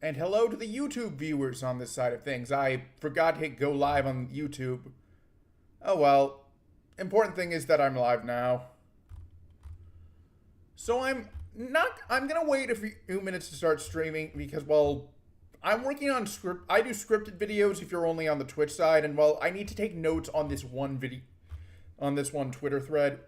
And hello to the YouTube viewers on this side of things. I forgot to hit go live on YouTube. Oh well. Important thing is that I'm live now. So I'm gonna wait a few minutes to start streaming because, well, I'm working on script. I do scripted videos if you're only on the Twitch side, and well, I need to take notes on this one video, on this one Twitter thread.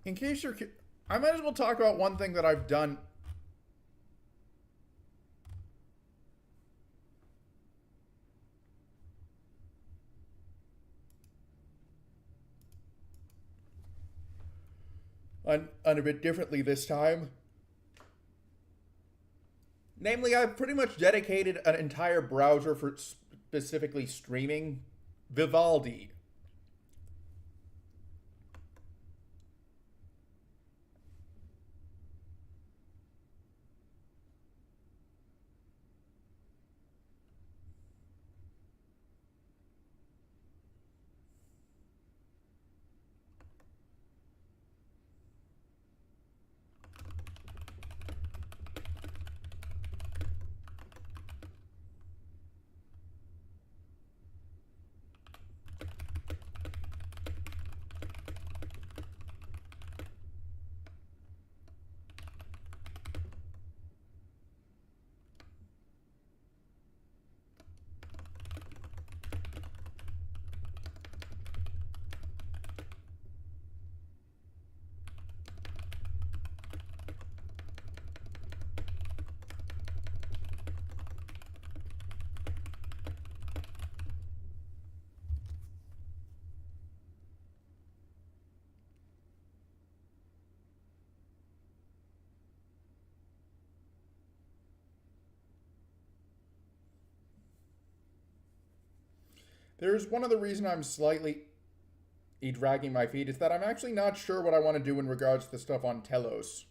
In case you're, I might as well talk about one thing that I've done. On a bit differently this time. Namely, I've pretty much dedicated an entire browser for specifically streaming Vivaldi. There's one other reason I'm slightly dragging my feet is that I'm actually not sure what I want to do in regards to the stuff on Telos.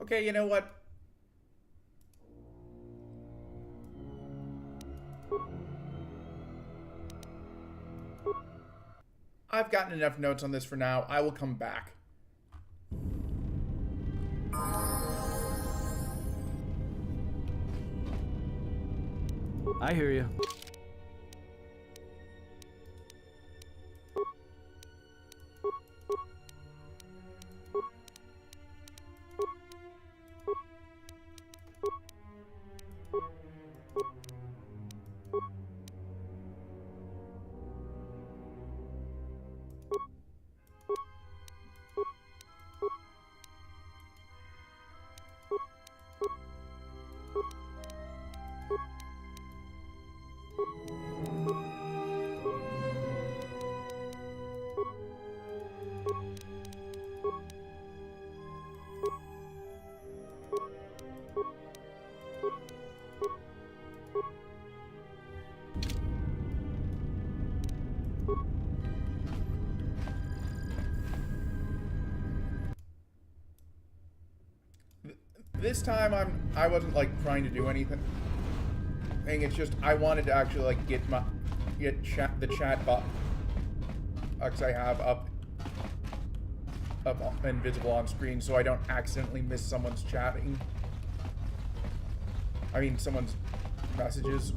Okay, you know what? I've gotten enough notes on this for now. I will come back. I hear you. This time I wasn't like trying to do anything. It's just I wanted to actually like get the chat box I have up and visible on screen so I don't accidentally miss someone's chatting. I mean someone's messages.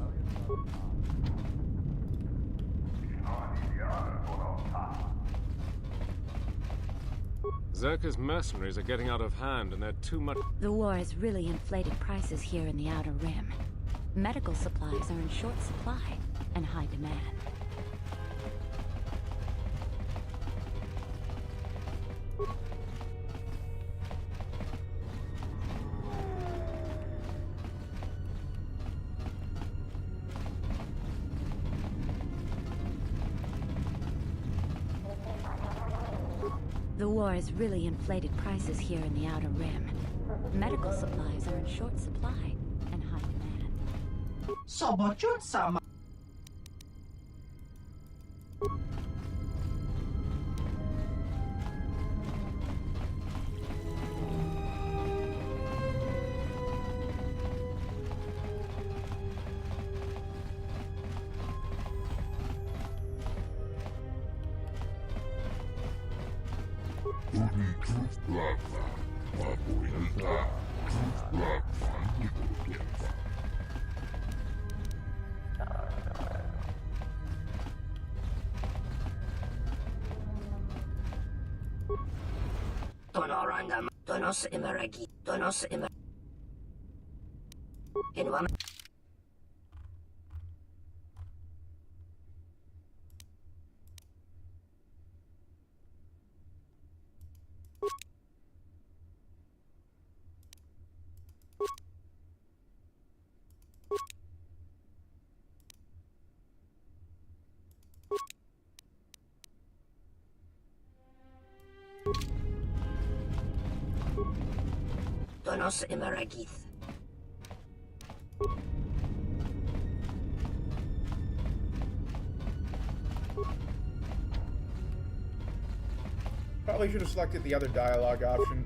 Zerka's mercenaries are getting out of hand, and they're too much. The war has really inflated prices here in the Outer Rim. Medical supplies are in short supply and high demand. The war has really inflated prices here in the Outer Rim. Medical supplies are in short supply and high demand. Sobotjun sama. Donos emeragi. Donos emer. Inwam. Donos emeragith. Probably should have selected the other dialogue option.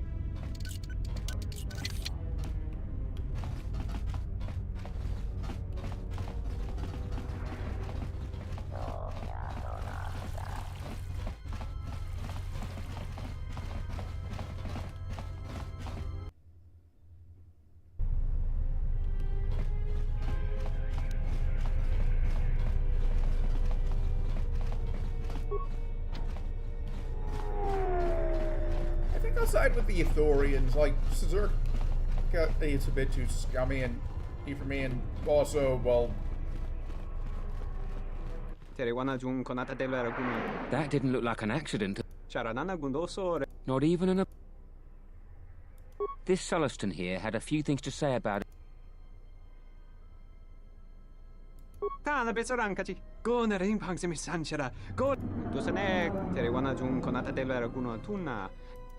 Side with the Ithorians, like Zerka, it's a bit too scummy and for me, and also, well, That didn't look like an accident. Not even an. This Sulluston here had a few things to say about it.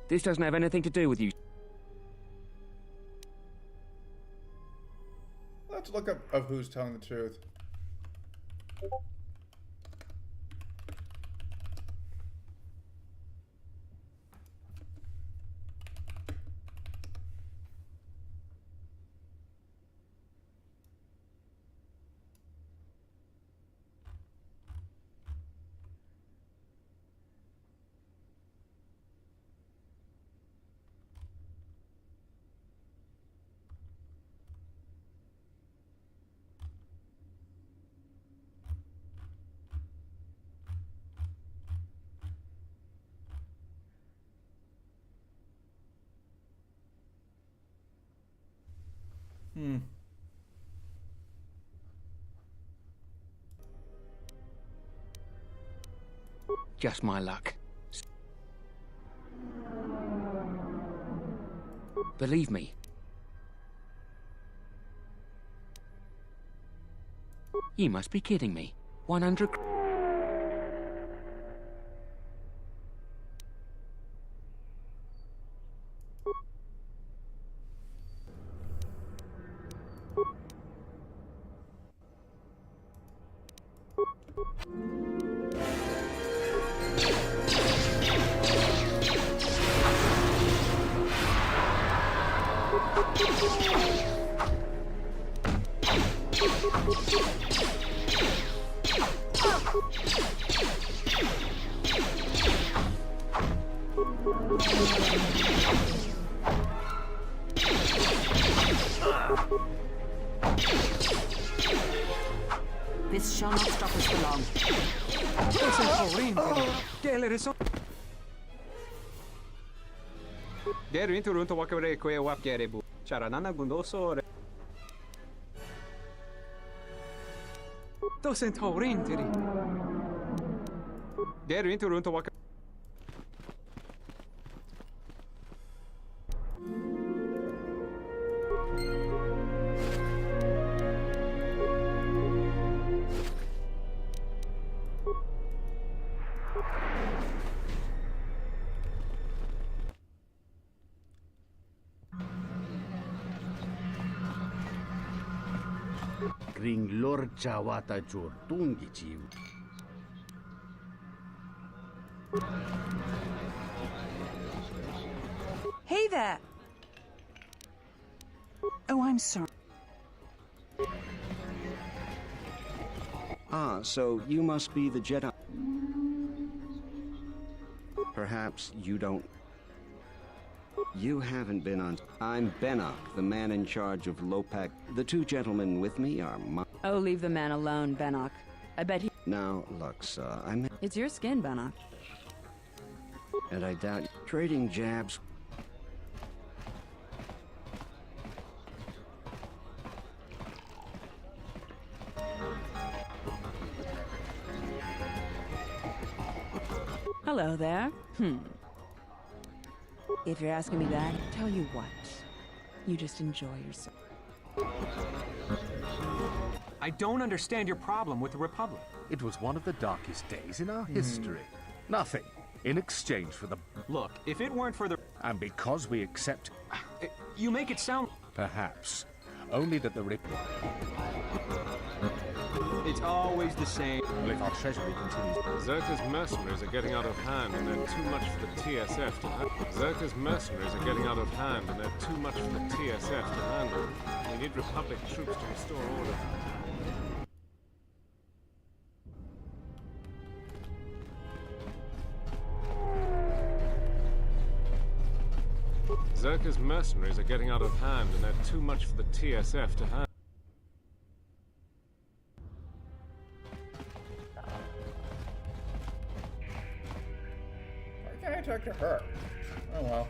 This doesn't have anything to do with you. Let's look up of who's telling the truth. Just my luck. Believe me. You must be kidding me. 100. This shall not stop us for long. Deru inte runt och walka över det och wapgare bo. Charanana gundosore. Dosen tar in till dig. Deru inte runt och walka. Ring lorcha wata jor tungi chiu. Hey there! Oh, I'm sorry. Ah, so you must be the Jedi. Perhaps you don't. You haven't been on. I'm Benok, the man in charge of Lopak. The two gentlemen with me are Oh, leave the man alone, Benok. I bet he... Now, Lux, I'm... It's your skin, Benok. And I doubt trading jabs. Hello there. If you're asking me that, tell you what. You just enjoy yourself. I don't understand your problem with the Republic. It was one of the darkest days in our history. Nothing in exchange for the... Look, if it weren't for the... And because we accept... You make it sound... Perhaps. Only that the It's always the same. Well, if our treasury continues... Zerka's mercenaries are getting out of hand and they're too much for the TSF to handle. Zerka's mercenaries are getting out of hand and they're too much for the TSF to handle. We need Republic troops to restore order. Zerka's mercenaries are getting out of hand and they're too much for the TSF to handle. Why can't I talk to her? Oh well.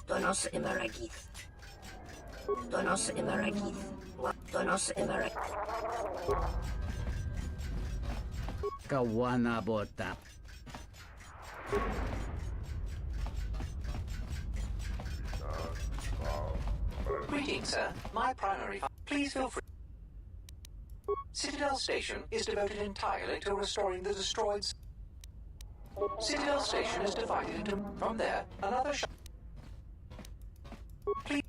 Donos Emeragith. Donos Emeragith. Donos Emeragith. Kawana bota. Greetings, sir. My primary... Please feel free. Citadel Station is devoted entirely to restoring the destroyed... Citadel Station is divided into... From there, another... Please.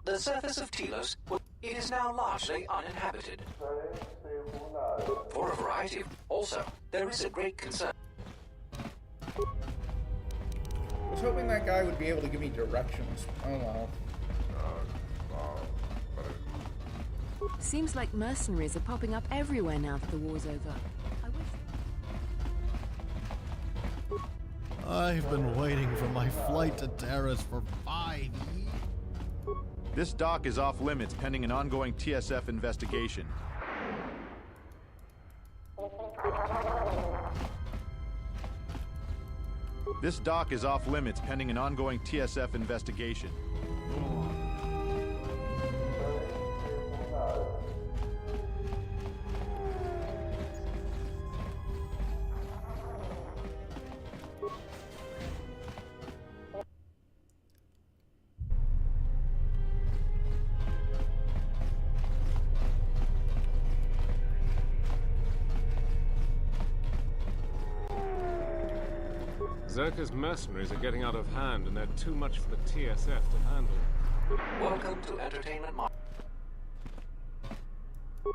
The surface of Telos, it is now largely uninhabited. For a variety of... Also, there is a great concern. I was hoping that guy would be able to give me directions. Oh well. Seems like mercenaries are popping up everywhere now that the war's over. I've been waiting for my flight to Telos for 5 years. This dock is off limits pending an ongoing TSF investigation. This dock is off limits pending an ongoing TSF investigation. Zerka's mercenaries are getting out of hand, and they're too much for the TSF to handle. Welcome to Entertainment Mod.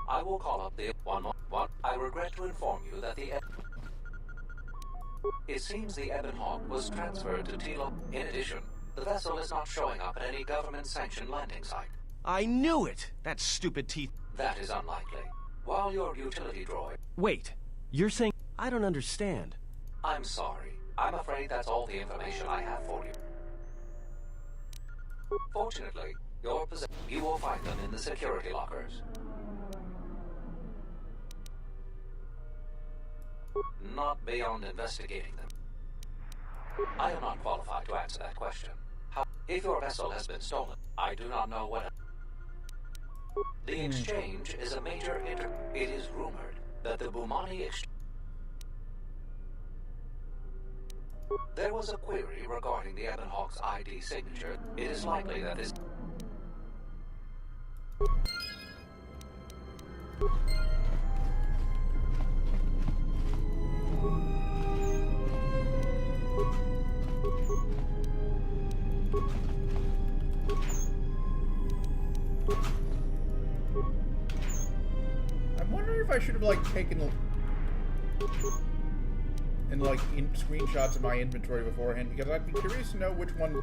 I will call up the one. I regret to inform you that the... It seems the Ebon Hawk was transferred to Telos. In addition, the vessel is not showing up at any government-sanctioned landing site. I knew it! That stupid teeth... That is unlikely. While your utility droid... Wait, you're saying... I don't understand. I'm sorry. I'm afraid that's all the information I have for you. Fortunately, you will find them in the security lockers. Not beyond investigating them. I am not qualified to answer that question. If your vessel has been stolen, I do not know what... The exchange is a major It is rumored that the Bumani exchange... There was a query regarding the Ebon Hawk's ID signature. It is likely that this... I'm wondering if I should have, like, taken... and like screenshots of my inventory beforehand, because I'd be curious to know which one.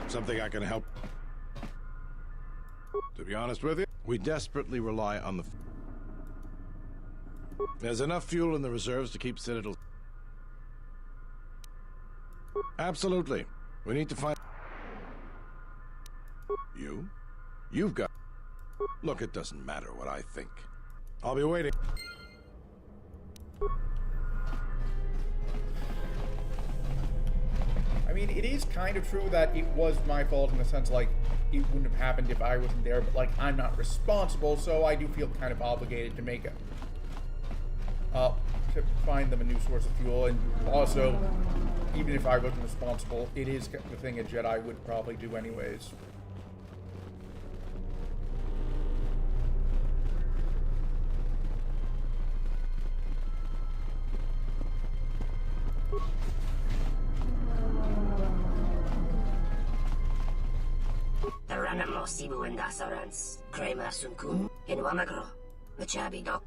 Something I can help. To be honest with you, we desperately rely on the... There's enough fuel in the reserves to keep Citadel... Absolutely. We need to find... You? You've got... Look, it doesn't matter what I think. I'll be waiting. I mean, mean, it is kind of true that it was my fault in the sense, like, it wouldn't have happened if I wasn't there, but, like, I'm not responsible, so I do feel kind of obligated to make it. To find them a new source of fuel, and also, even if I wasn't responsible, it is the thing a Jedi would probably do anyways. Taranamo Sibu and Dasarans, Krema Sunkun, in Wamagro, Machabi Dok.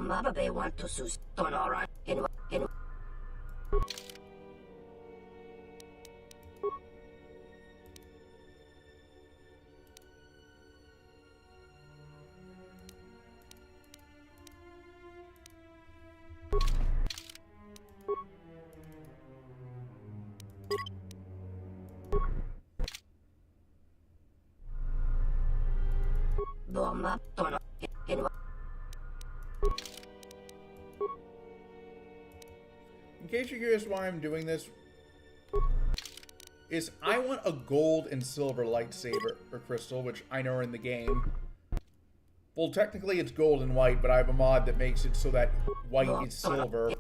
Mababe want to sus Tonora in Bomba Tono In case you're curious why I'm doing this, is I want a gold and silver lightsaber or crystal, which I know are in the game. Well, technically it's gold and white, but I have a mod that makes it so that white is silver.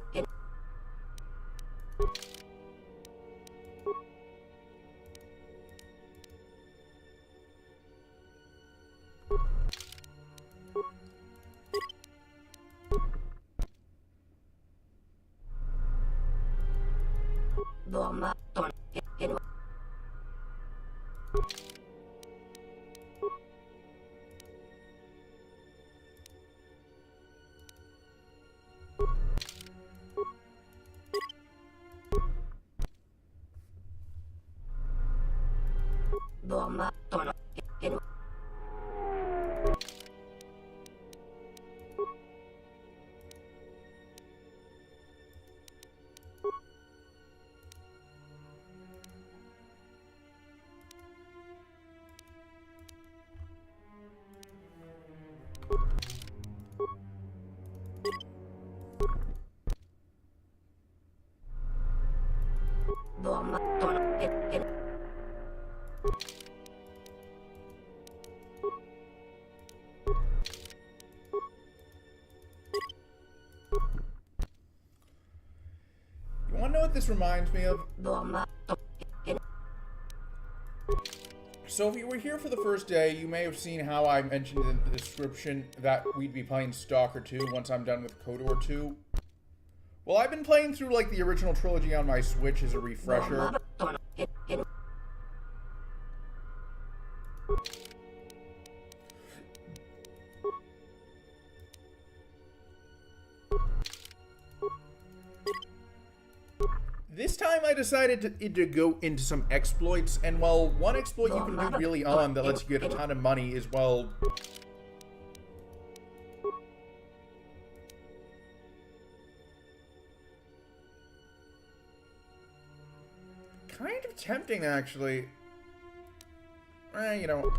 You wanna know what this reminds me of? So if you were here for the first day, you may have seen how I mentioned in the description that we'd be playing Stalker 2 once I'm done with KOTOR 2. Well, I've been playing through, like, the original trilogy on my Switch as a refresher. This time I decided to go into some exploits, and well, one exploit you can do really on that lets you get a ton of money is, well, kind of tempting, actually. You know.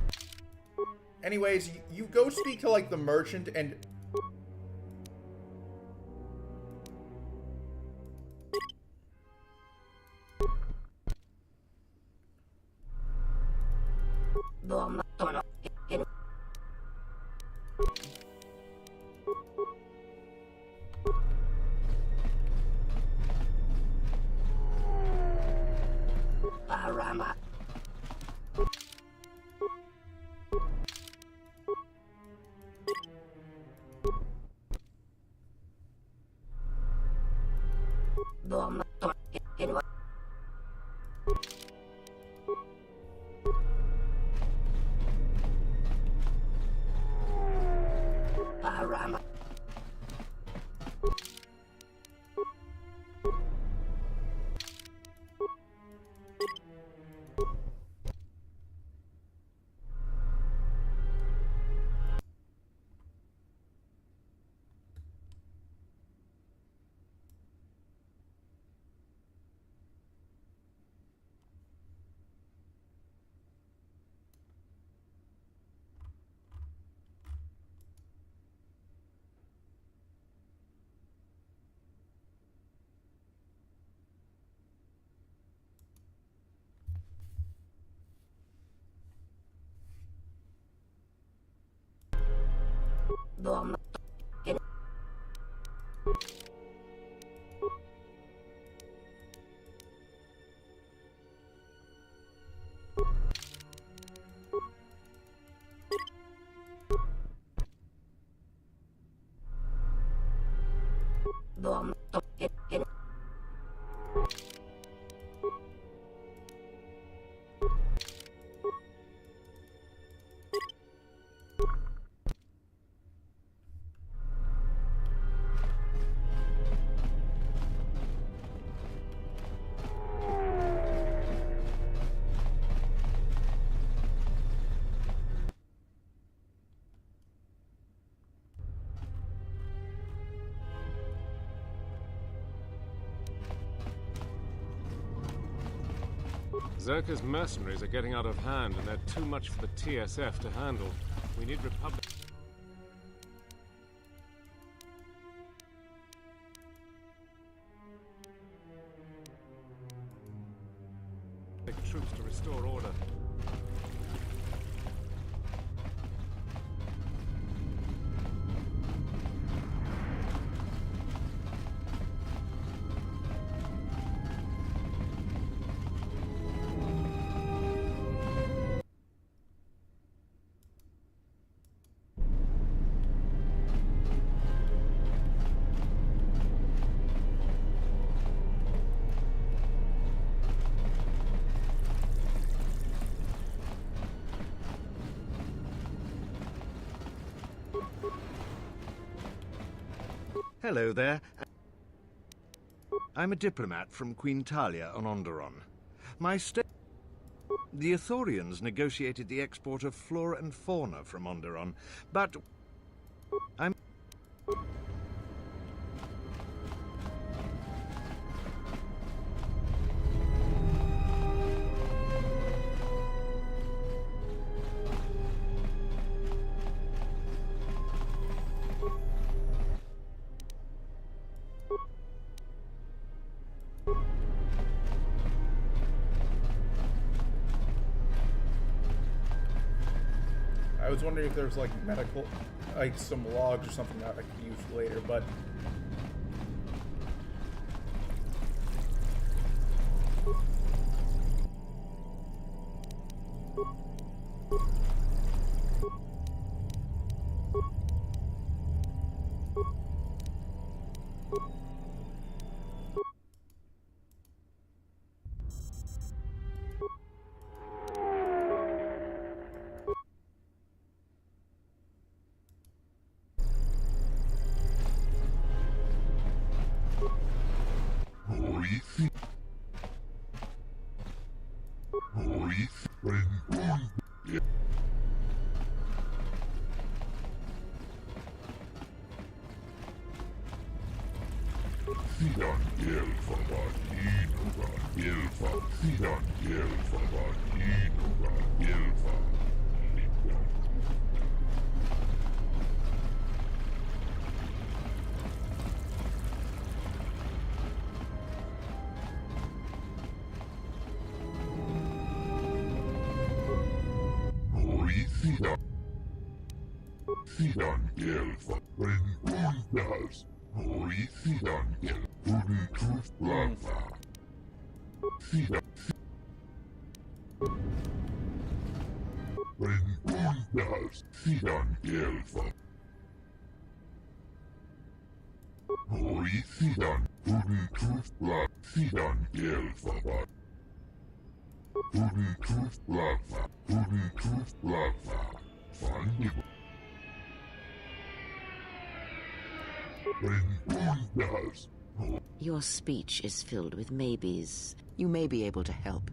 Anyways, you go speak to, like, the merchant and... Rama. Bomb. Bomb. Zerka's mercenaries are getting out of hand, and they're too much for the TSF to handle. We need Republic troops to restore order. Hello there. I'm a diplomat from Queen Talia on Onderon. The Ithorians negotiated the export of flora and fauna from Onderon, but I'm... I was wondering if there's like medical, like some logs or something that I could use later, but Your speech is filled with maybes. You may be able to help.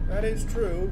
That is true.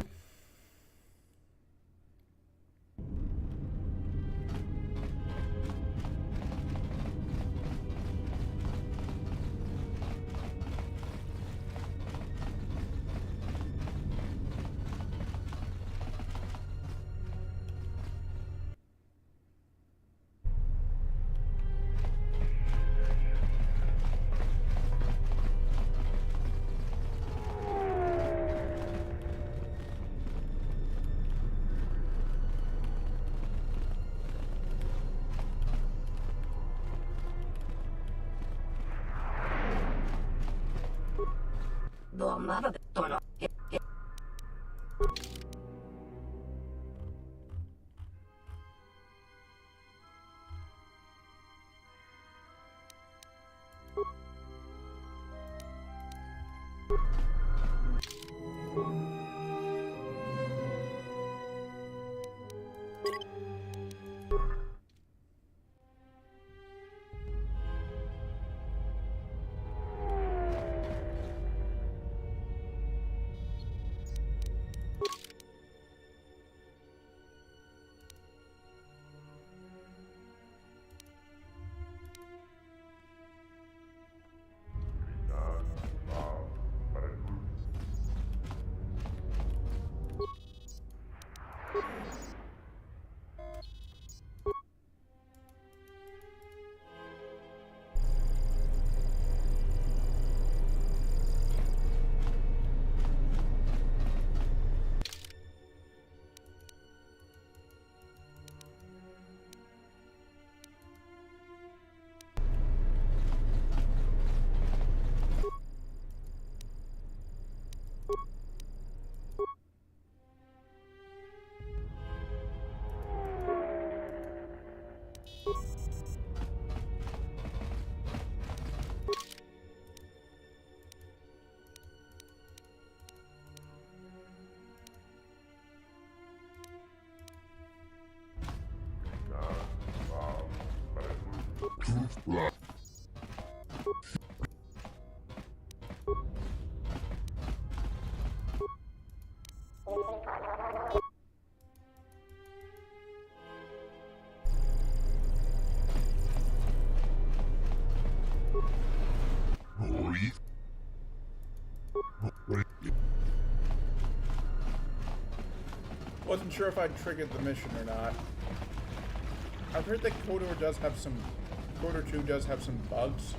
Wasn't sure if I'd triggered the mission or not. I've heard that KOTOR 2 does have some bugs.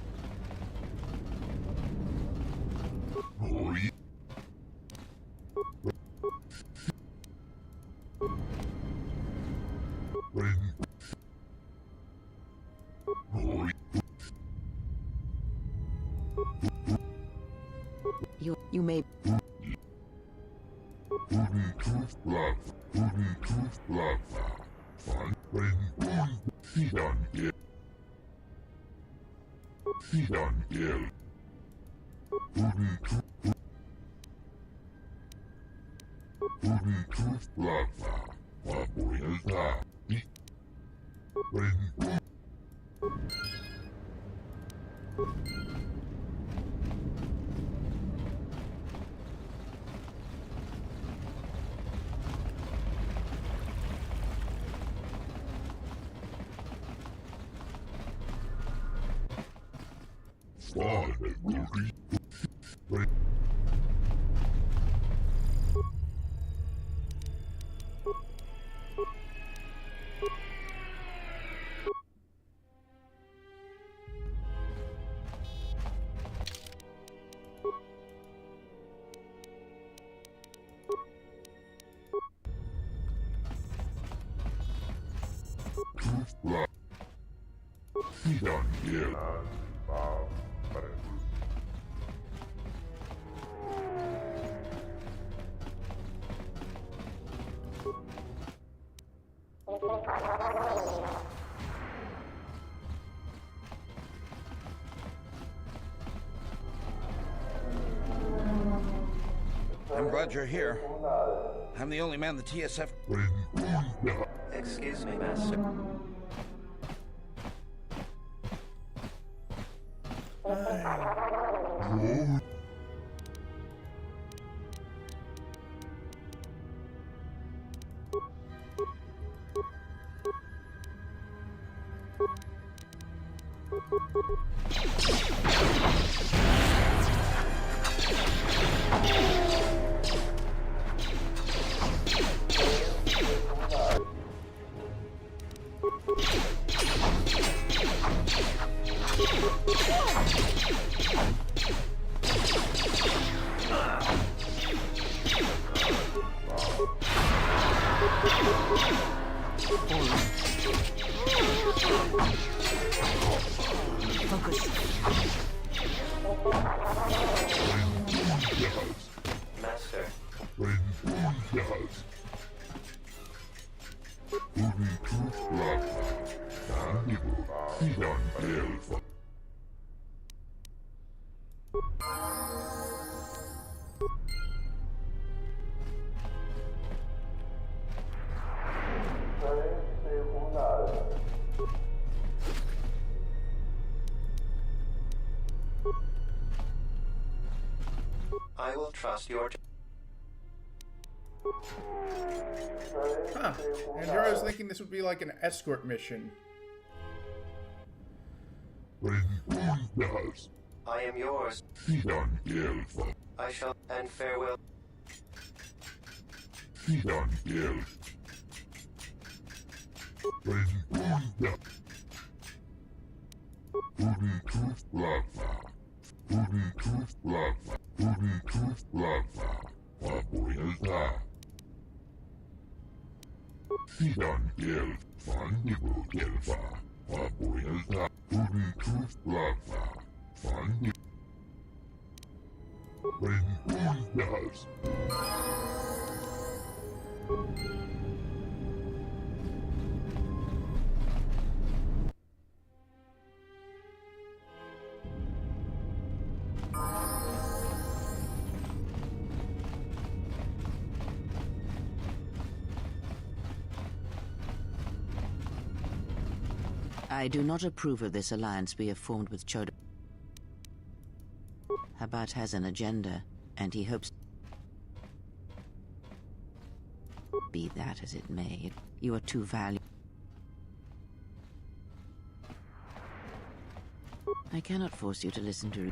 You may... I'm glad you're here. I'm the only man the TSF... Excuse me, Master. Master. I will trust your... Huh. And here I was thinking this would be like an escort mission. I am yours. I shall... and farewell. I do not approve of this alliance we have formed with Chodo. Habat has an agenda, and he hopes... Be that as it may, you are too valuable. I cannot force you to listen to...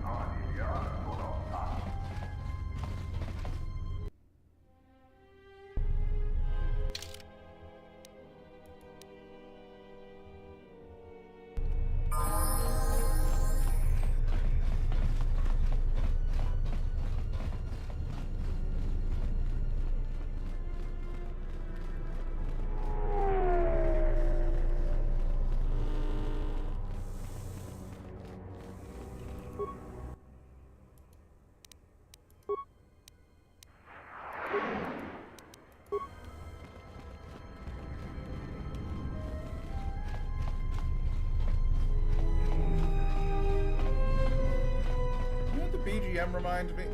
BGM reminds me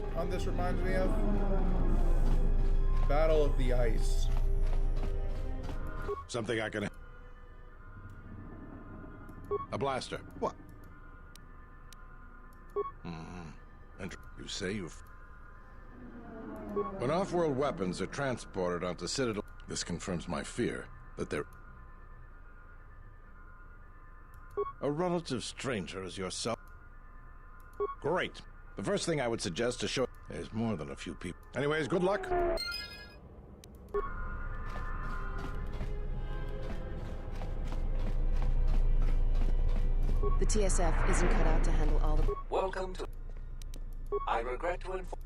of Battle of the Ice. Something I can... A blaster. What? And you say you've... When off-world weapons are transported onto Citadel... This confirms my fear that they're... A relative stranger as yourself... Great. The first thing I would suggest to show... There's more than a few people. Anyways, good luck. The TSF isn't cut out to handle all the... Welcome to... I regret to inform...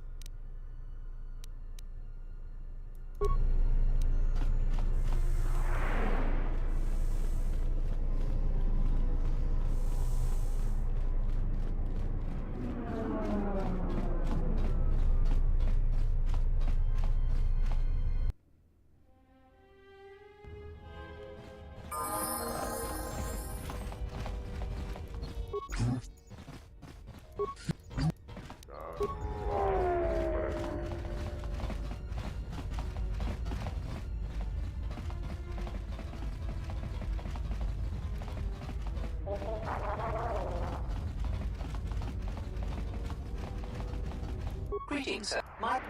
Greetings, sir. My...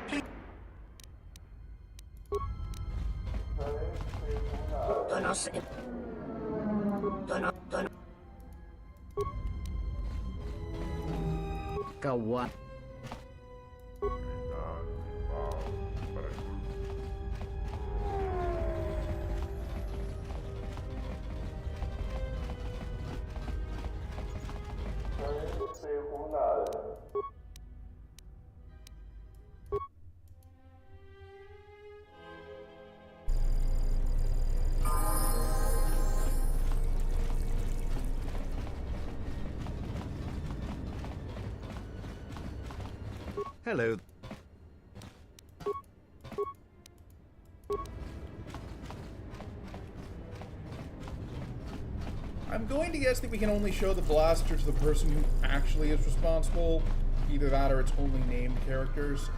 Donos... Dono... Kawan. Hello. I'm going to guess that we can only show the blaster to the person who actually is responsible. Either that or it's only named characters.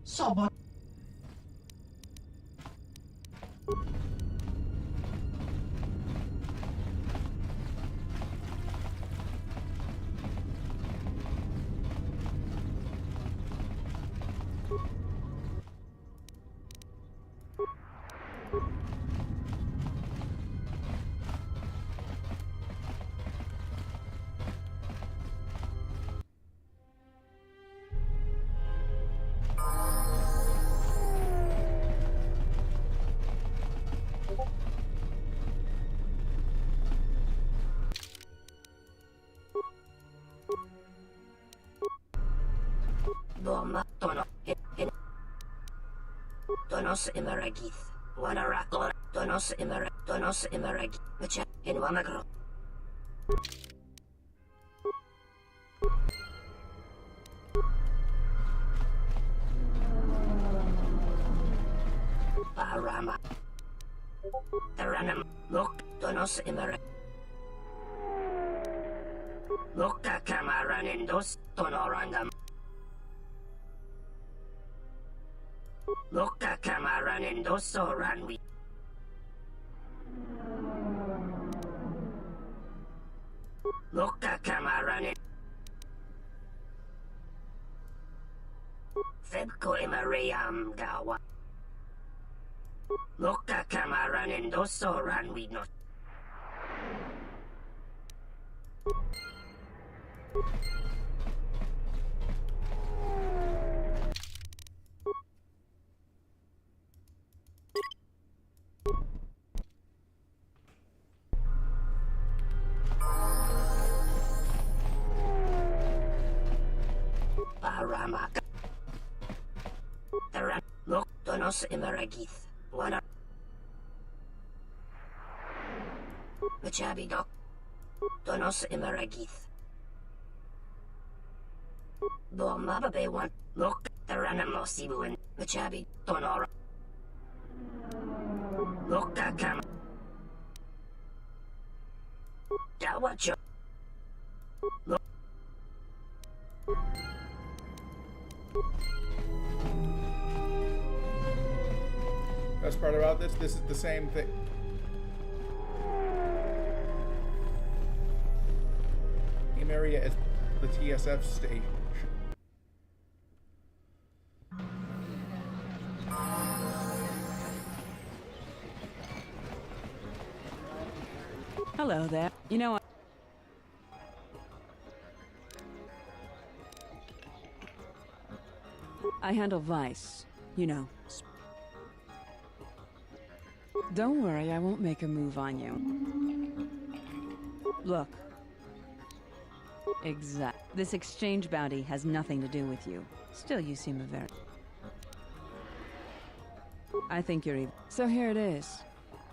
Someone. Donos Imeragith, Wanarakor, Donos Imeragith, which in Wamagro. Parama. Taranam, Mok, Donos Imeragith. Mokka Kamaranendos, Tonorandam. Mokka Kamaranendos, Ranwi. Mokka Kamaran. Febko Imariam Gawa. Mokka Kamaranendos, Ranwi not. Paramaka. Taran. Mok Donos Imaragith. Wana. Machabi Dok. Donos Imaragith. Bomababe one. Mok Taranamosibuan. Machabi Tonora. Mokka Kam. Dawacho. Best part about this is the same thing. area as the TSF station. Hello there. You know, I handle Vice. You know. Don't worry, I won't make a move on you. Look. This exchange bounty has nothing to do with you. Still, you seem a very... I think you're evil. So here it is.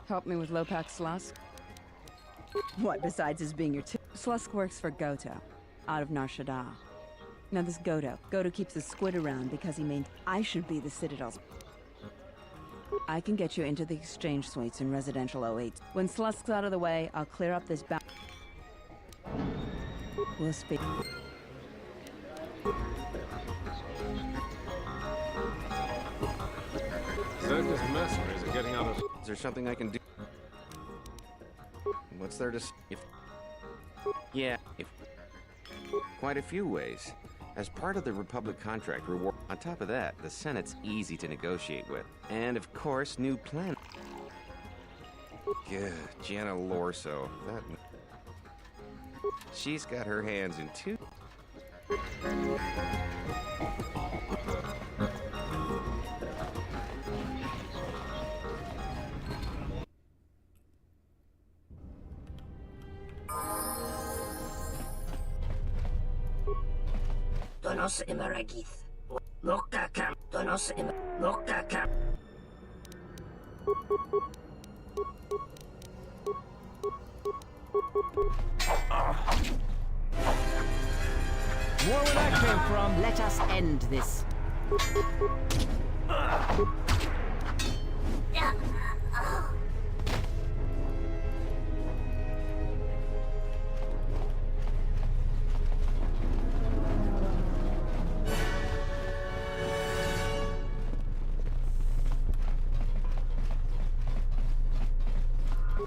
Help me with Lopak Slusk? What, besides his being your Slusk works for Goto, out of Nar Shaddaa. Now this Goto keeps the squid around because he means I should be the Citadel's. I can get you into the exchange suites in Residential 08. When Slusk's out of the way, I'll clear up this bounty. We'll speak. Zerka's mercenaries are getting out of... Is there something I can do? What's there to... Quite a few ways. As part of the Republic contract reward... On top of that, the Senate's easy to negotiate with. And, of course, new plan... Good, Gianna Lorso. That... She's got her hands in two... Donos Imaragith. Lokakam. Donos Lokakam. More where that came from. Let us end this.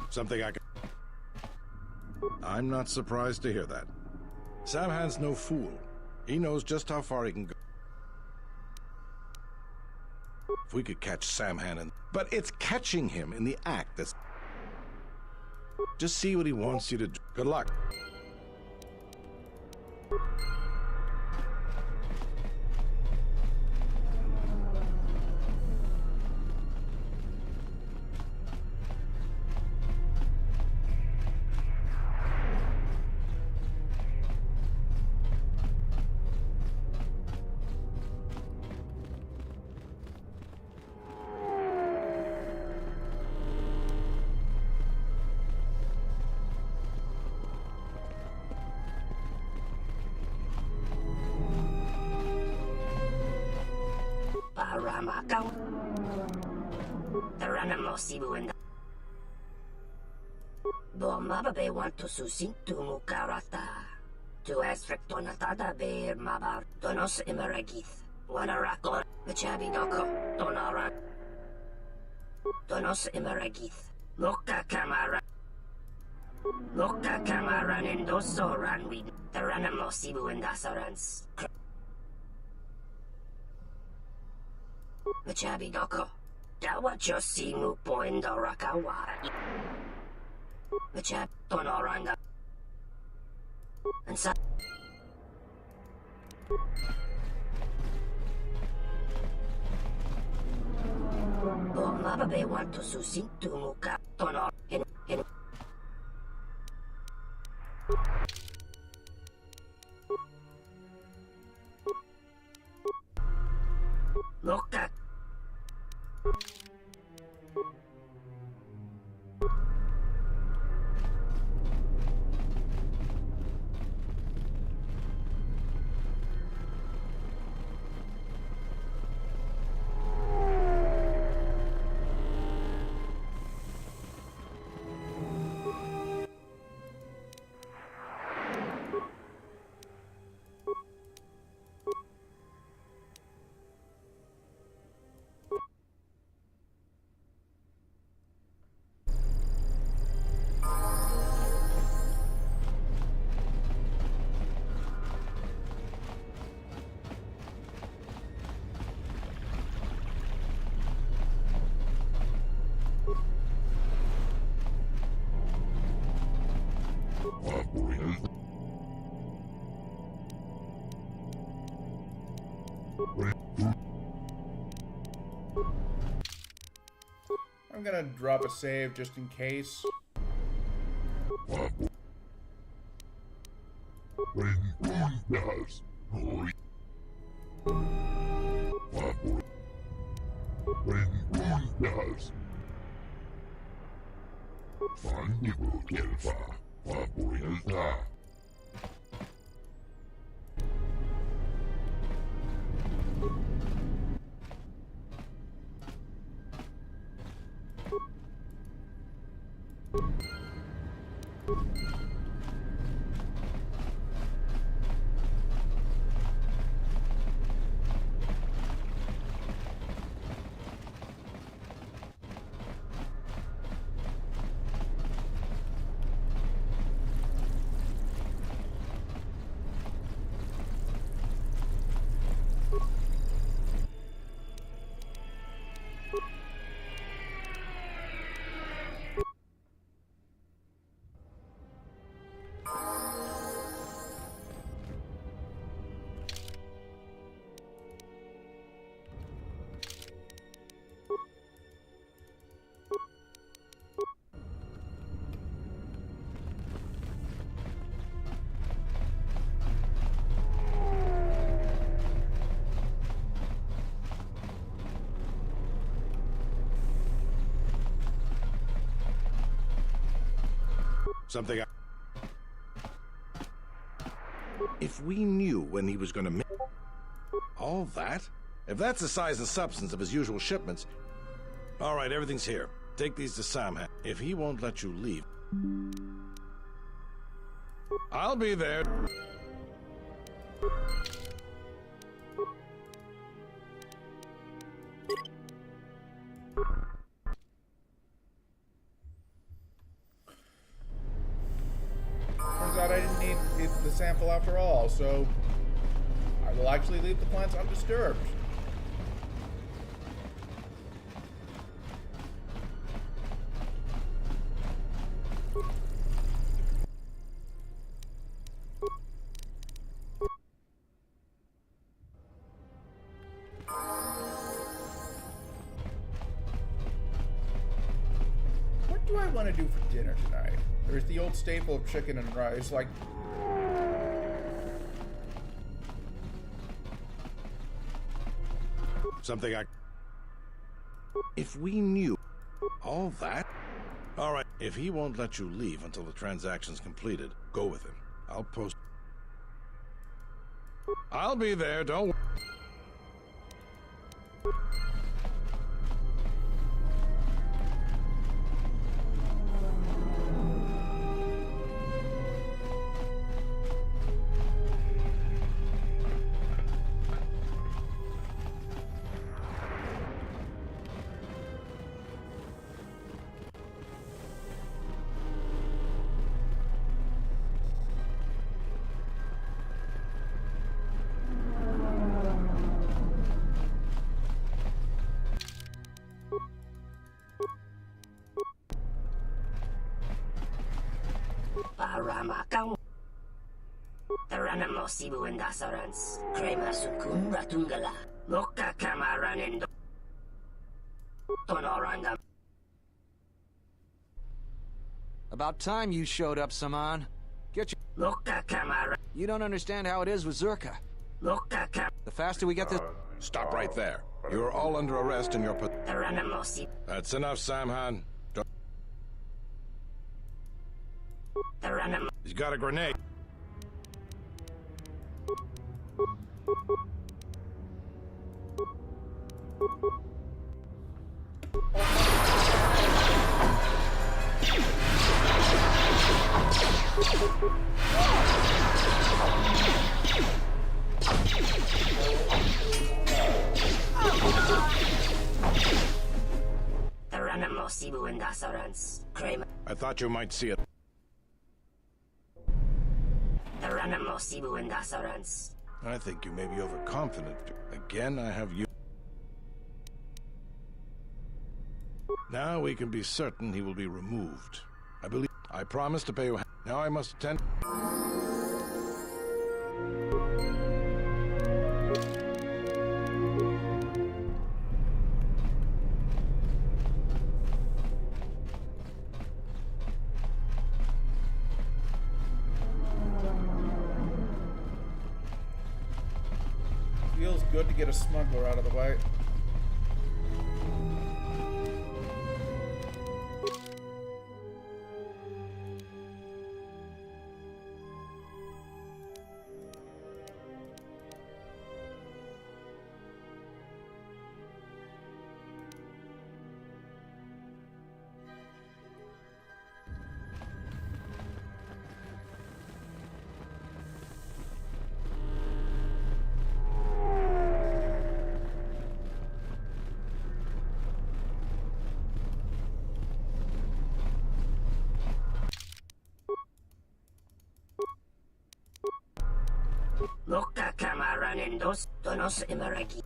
Something I can... I'm not surprised to hear that. Samhan's no fool. He knows just how far he can go. If we could catch Samhan and... But it's catching him in the act that's... Just see what he wants you to do. Good luck. Paramakaw. Taranamo Sibuenda. Bomababe want to susing to Mukarata. To Esrectonatada Bear Mabar. Donos Imaragith. Wanarako. Machabidoko. Donaran. Donos Imaragith. Loka Kamara. Loka Kamaran and Dosoran with Taranamo Sibuenda Sarans. Machabidoko. Dawacho Simu Poendo Rakawa. Machab Tonoranga. And sa. Bomababe want to susin to Muka Tonor. Loka. I'm gonna drop a save just in case. Something I... If we knew when he was going to make... All that? If that's the size and substance of his usual shipments... All right, everything's here. Take these to Samhan. If he won't let you leave... I'll be there. Turns out I didn't need the sample after all, so I will actually leave the plants undisturbed. What do I want to do for dinner tonight? There's the old staple of chicken and rice, like... Something I... If we knew... All that? All right, if he won't let you leave until the transaction's completed, go with him. I'll post... I'll be there, don't worry. Paramakang Taranamo Sibu and Dasarans, Kremasukun Ratungala, Moka Kamaranendo Tonoranga. About time you showed up, Saman. Get your Moka Kamara. You don't understand how it is with Zerka. Moka Kam. The faster we get this. Stop right there. You're all under arrest and you're put. Taranamo Sibu. That's enough, Samhan. Don't... Taranamo. He's got a grenade. Taranamo Sibu and Dasarans, Krema. I thought you might see it. Taranamo Sibu and Dasarans. I think you may be overconfident. Again, I have you. Now we can be certain he will be removed. I promise to pay you. Now I must attend. good to get a smuggler out of the way. Loka kamaranin dos donos emeragi.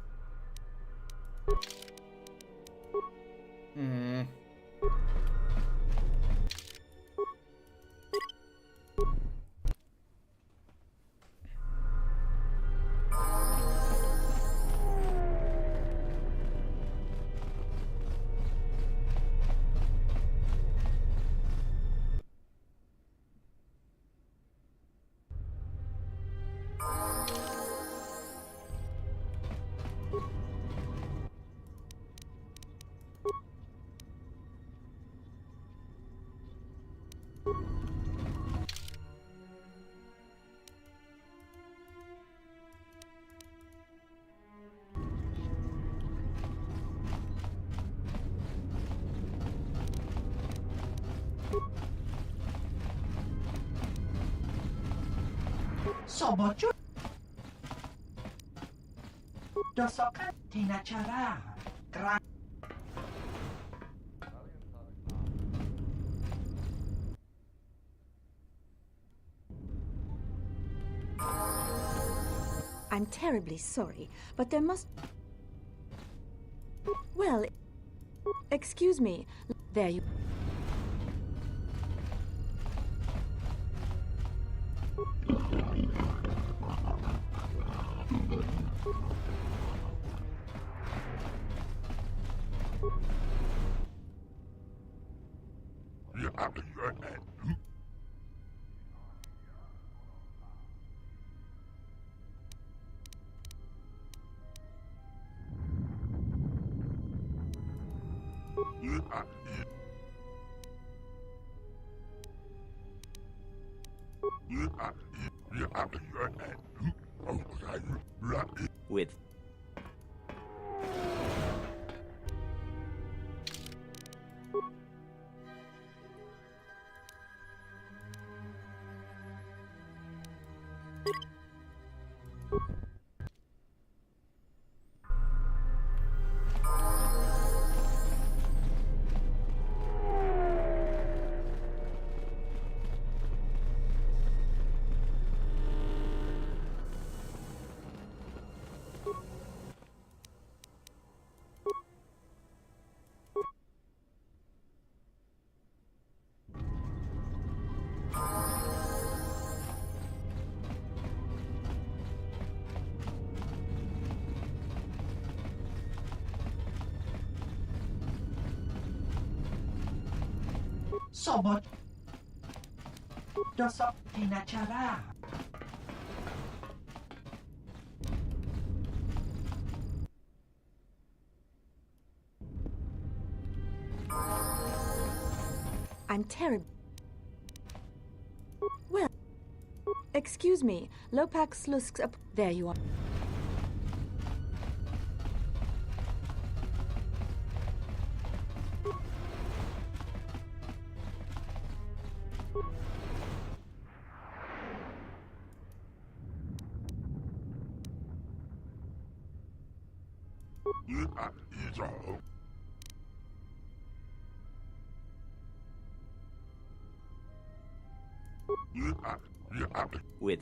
Sobotyo. Dosokan tinacara. I'm terribly sorry, but there must... Well, excuse me. There you... With Sobot. Dosok tinacara. I'm terrible. Well, excuse me. Lopax looks up... There you are. with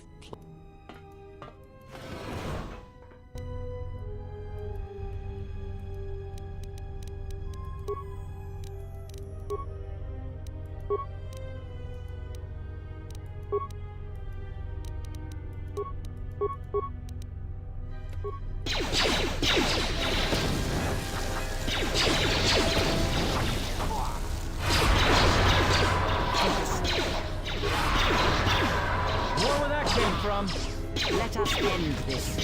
More where that came from. Let us end this.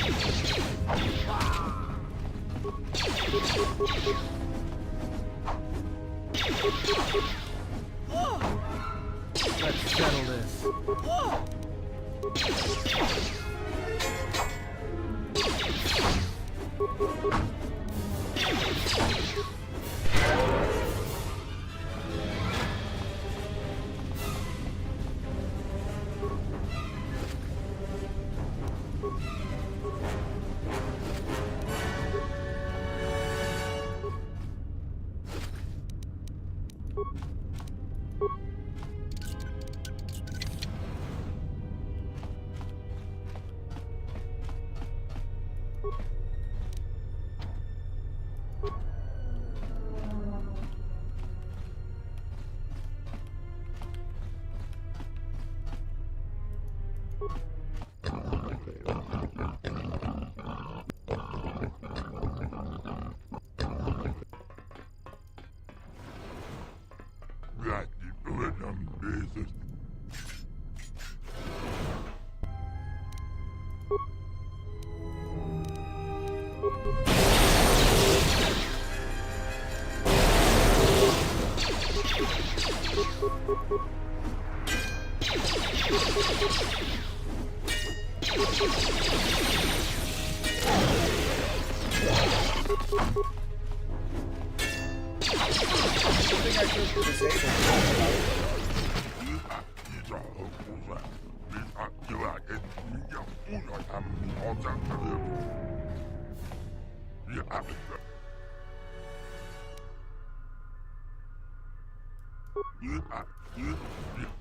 Let's settle this.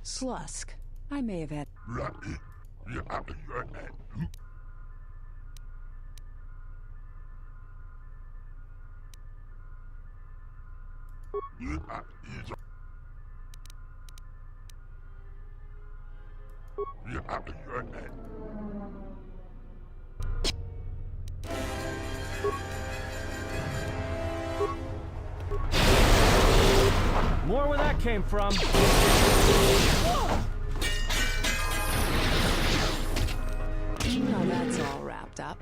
Slusk. I may have had... More where that came from. Now that's all wrapped up.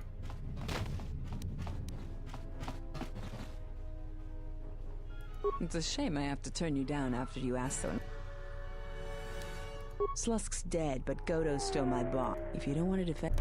It's a shame I have to turn you down after you asked so. Slusk's dead, but Goto's still my boss. If you don't want to defend...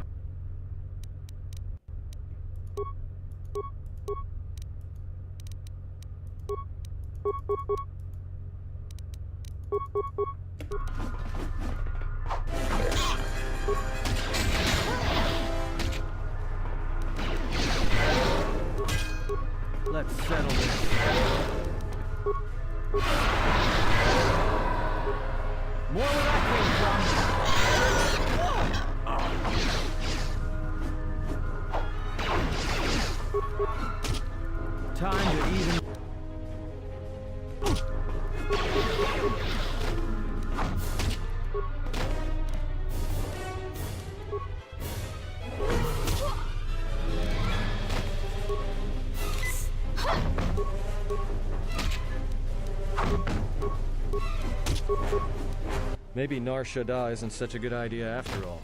Let's settle this. More where that came from. Time to even... Maybe Nar Shaddaa isn't such a good idea after all.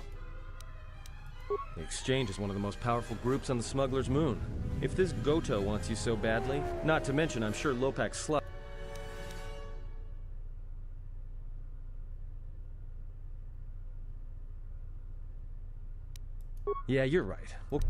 The Exchange is one of the most powerful groups on the Smuggler's Moon. If this Goto wants you so badly, not to mention I'm sure Lopak Slut... Yeah, you're right. Well...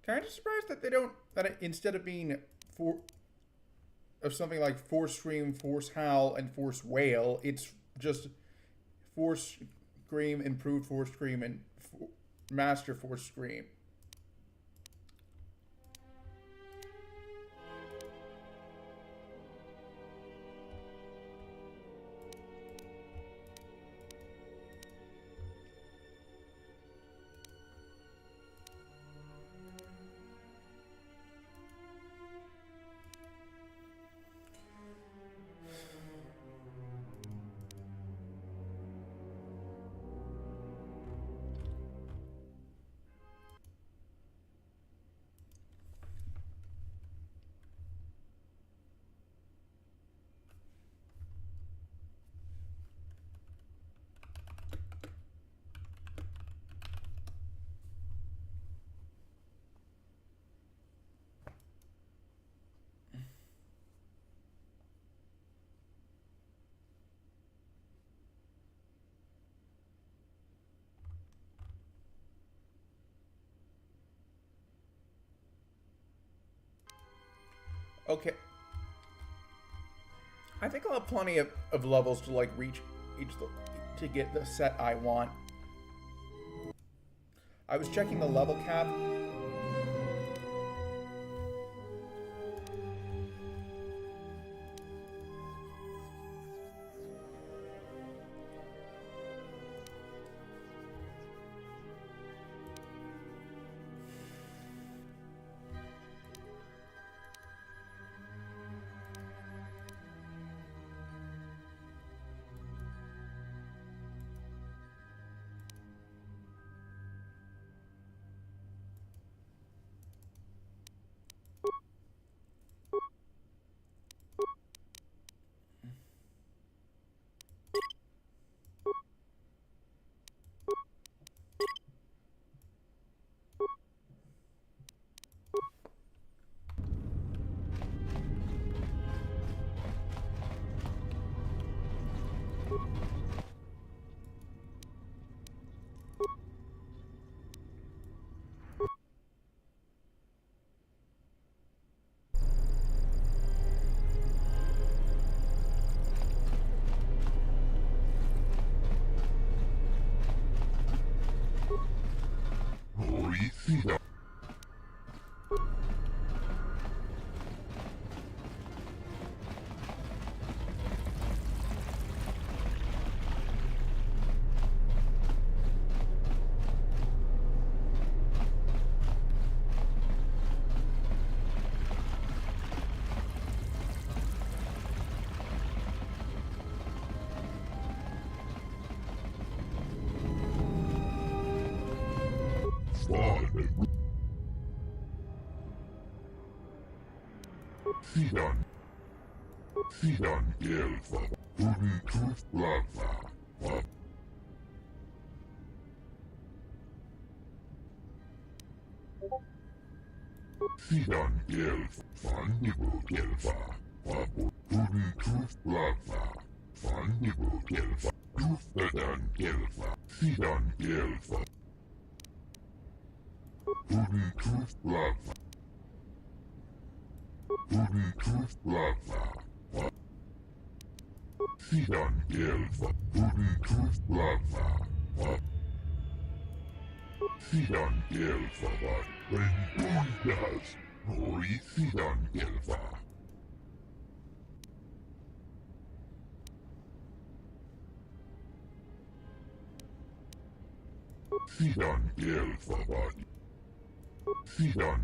kind of surprised that they don't, instead of being something like Force Scream, Force Howl, and Force Wail, it's just Force Scream, Improved Force Scream, and Master Force Scream. Okay. I think I'll have plenty of levels to like reach to get the set I want. I was checking the level cap. Sidan Gelfa, Ruben Truth Blava, Sidan Gelfa, Fandigo Gelfa, Ruben Truth Blava, Fandigo Gelfa, Truthdan Gelfa, Sidan Gelfa, Ruben Truth Blava, Ruben Truth Blava, Sidan Gelfa, Ruben Truth Blava, Sidan Gelfa, Benduidas, Nori Sidan Gelfa. Sidan Gelfa, Sidan.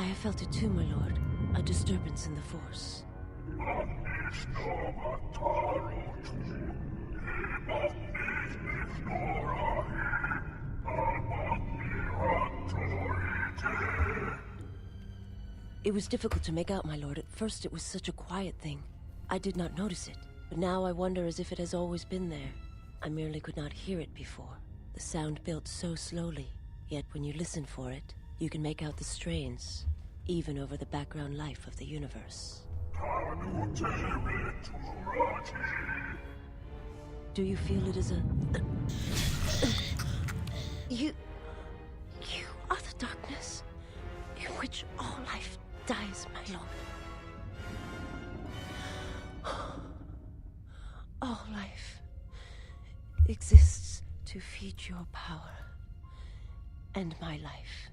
I have felt it too, my lord. A disturbance in the Force. It was difficult to make out, my lord. At first it was such a quiet thing. I did not notice it. But now I wonder as if it has always been there. I merely could not hear it before. The sound built so slowly. Yet when you listen for it, you can make out the strains, even over the background life of the universe. Do you feel it is a... You are the darkness in which all life dies, my lord. All life exists to feed your power. And my life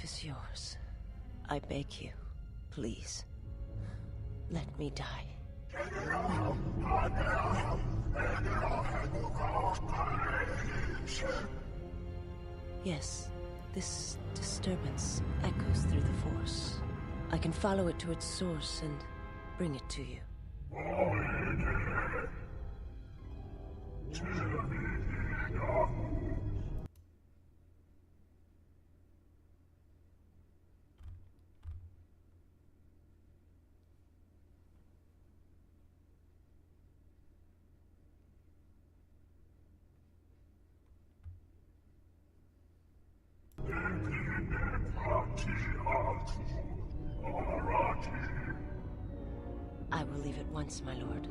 is yours. I beg you, please, let me die. Yes, this disturbance echoes through the Force. I can follow it to its source and bring it to you. I will leave at once, my lord.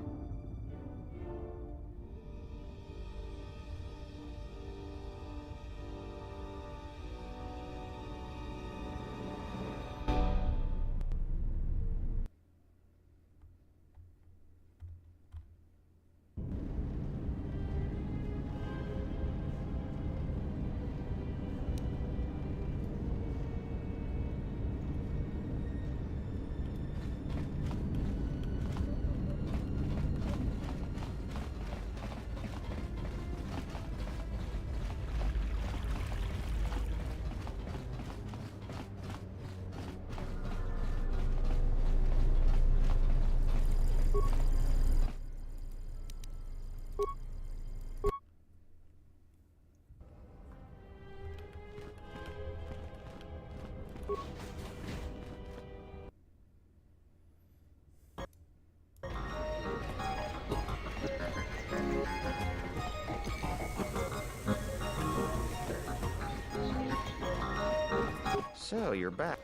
So, you're back.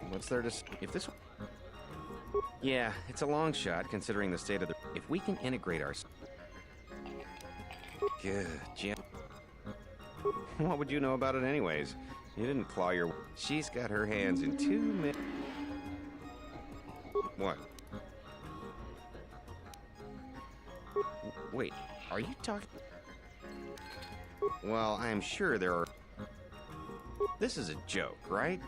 What's there to... If this... Yeah, it's a long shot, considering the state of the... If we can integrate our... Good, Jim. What would you know about it anyways? You didn't claw your... She's got her hands in 2 minutes... What? Wait, are you talking... Well, I'm sure there are... This is a joke, right?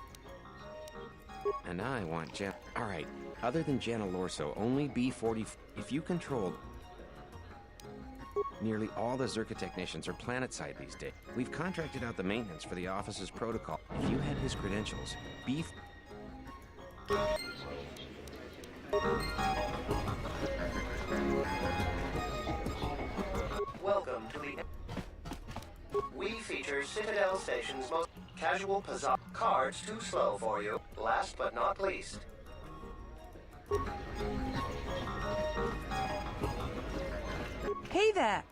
And I want Jen... Alright, other than Jana Lorso, only B-40... If you controlled... Nearly all the Zerka technicians are planet-side these days. We've contracted out the maintenance for the office's protocol. If you had his credentials, B... Welcome to the... We feature Citadel Station's most casual pizzazz. Cards too slow for you. Last but not least. Hey there!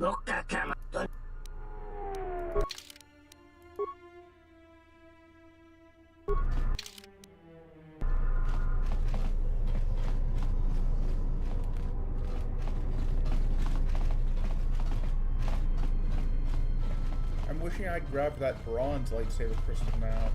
Look at camera. I'm wishing I'd grabbed that bronze lightsaber crystal now.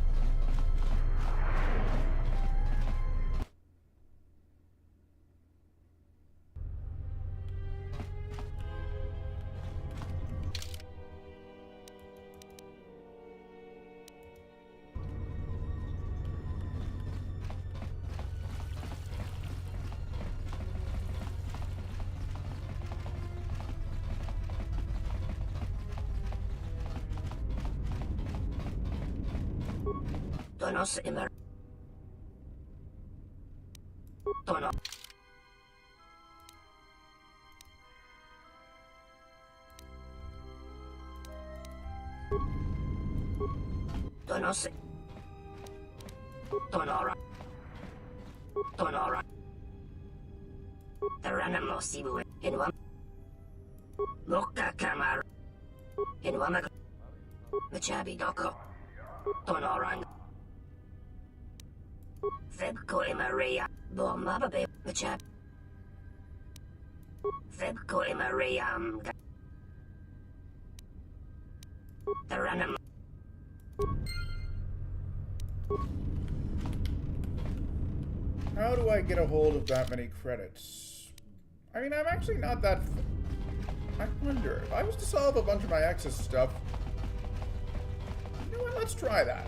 Donos immer. Dono. Donos. Donora. Donora. Taranamo Sibu in one. Moka Kamar in Wamago. Machabi Doko. Donorang. Febko Imaria. Bomababe Machab. Febko Imariam. Taranamo. How do I get a hold of that many credits? I mean, I'm actually not that... I wonder, if I was to solve a bunch of my ex's stuff... You know what, let's try that.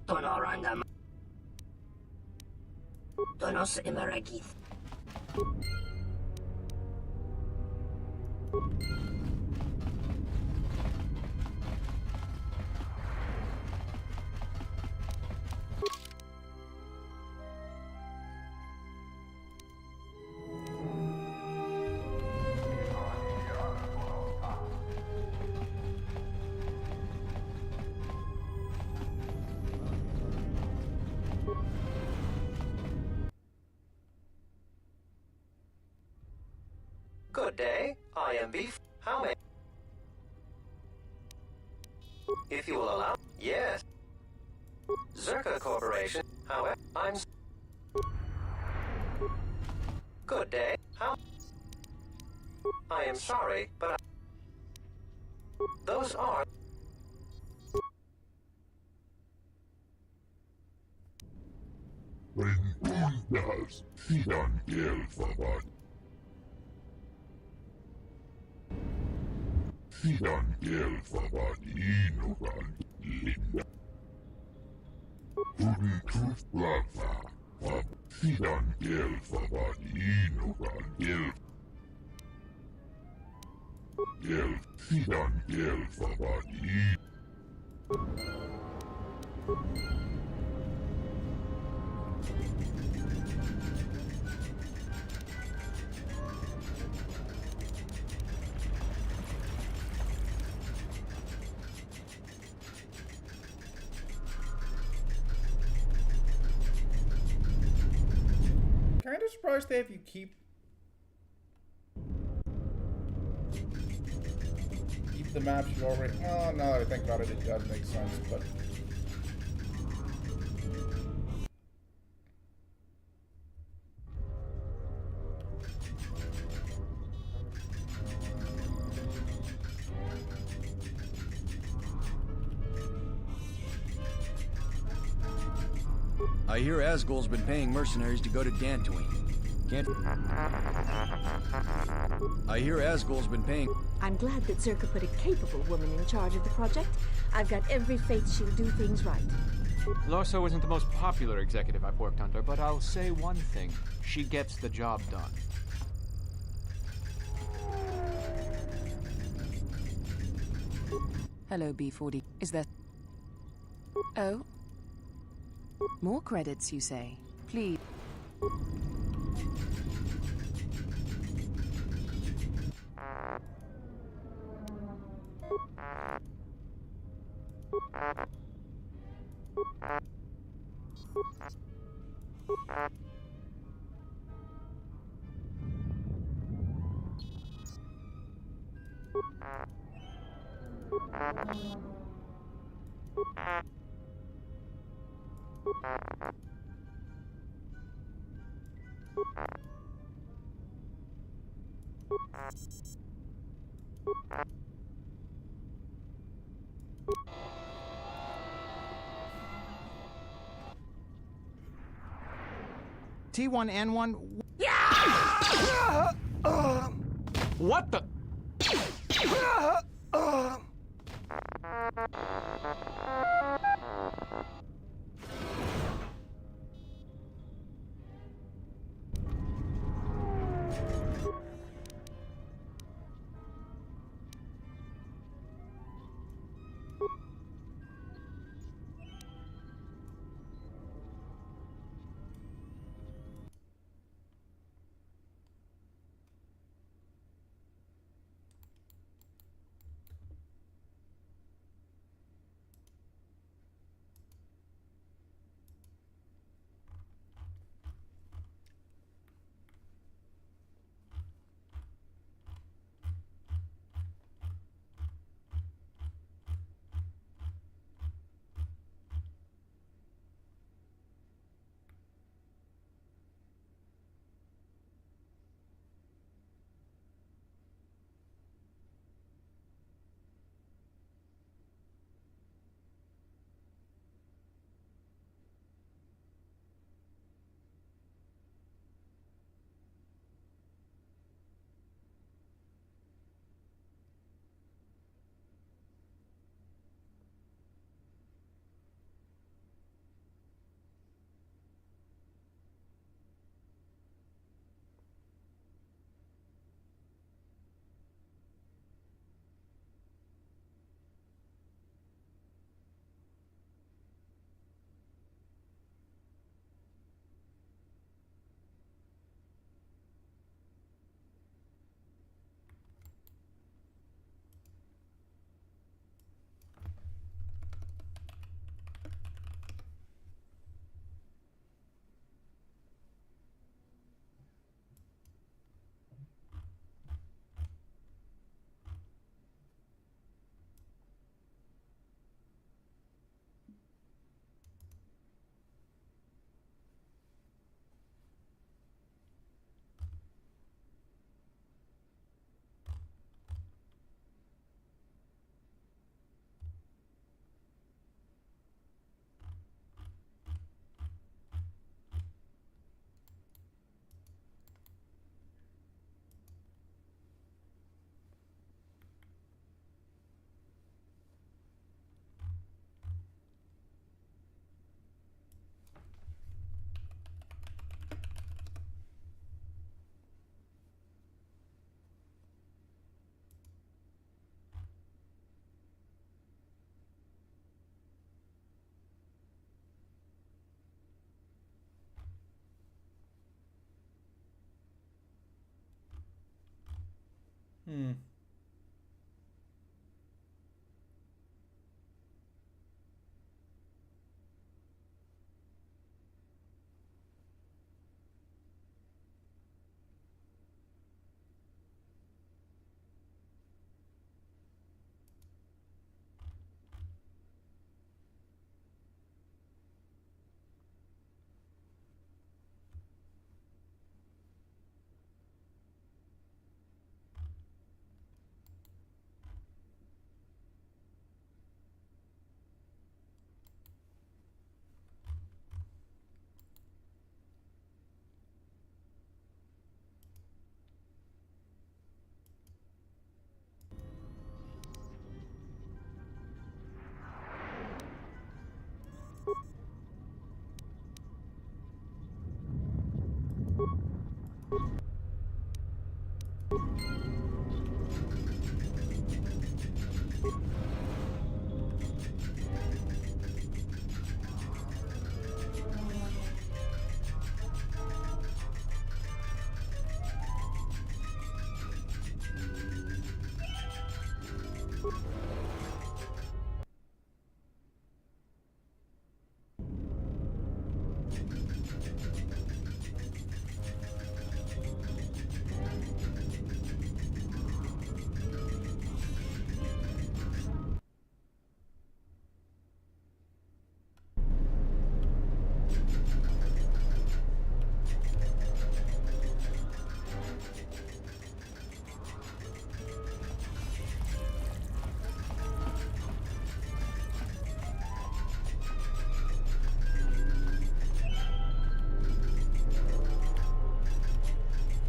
Tonorangam. Donos Imaragith. Good day. I am Beef. How may... If you will allow... Yes. Zerka Corporation. However, I'm... Good day. How... I am sorry, but I... Those are... Preguntas. Sigan el favor. Sigan el favor y no van linda. Truth Plaza. Sigan el favor y no van sigan el favor y... Kind of surprised that if you keep the maps you already... Oh, now that I think about it, it does make sense, but... I hear Asgul's been paying mercenaries to go to Dantooine. Can't... I hear Asgul's been paying... I'm glad that Zerka put a capable woman in charge of the project. I've got every faith she'll do things right. Lorso isn't the most popular executive I've worked under, but I'll say one thing. She gets the job done. Hello, B40. Is that... Oh? More credits, you say? Please. T1N1. What the?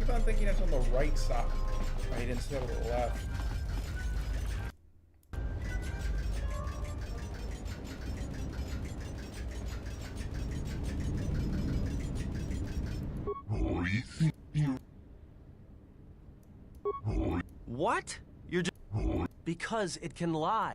I'm thinking it's on the right side, right instead of the left. What? You're just... Because it can lie.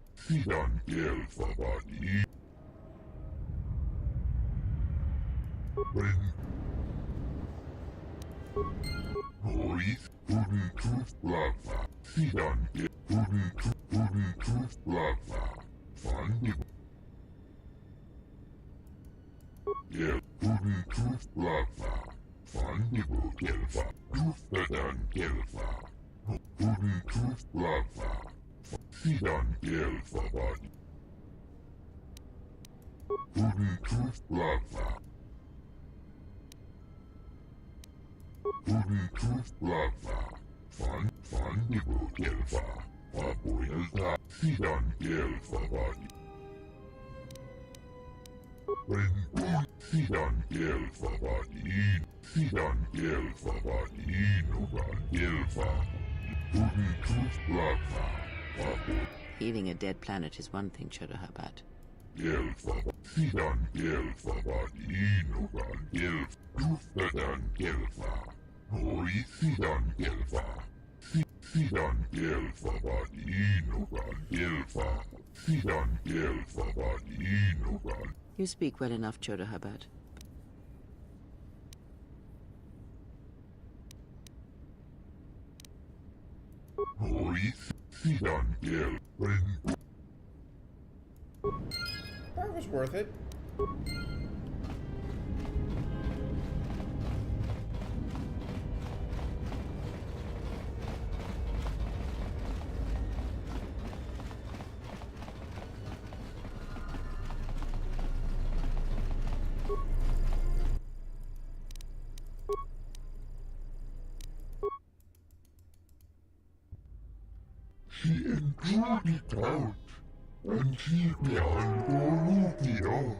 Healing a dead planet is one thing, Chodohabat. You speak well enough, Chodohabat. That was worth it. She enjoyed it out, and she behind Bolivia.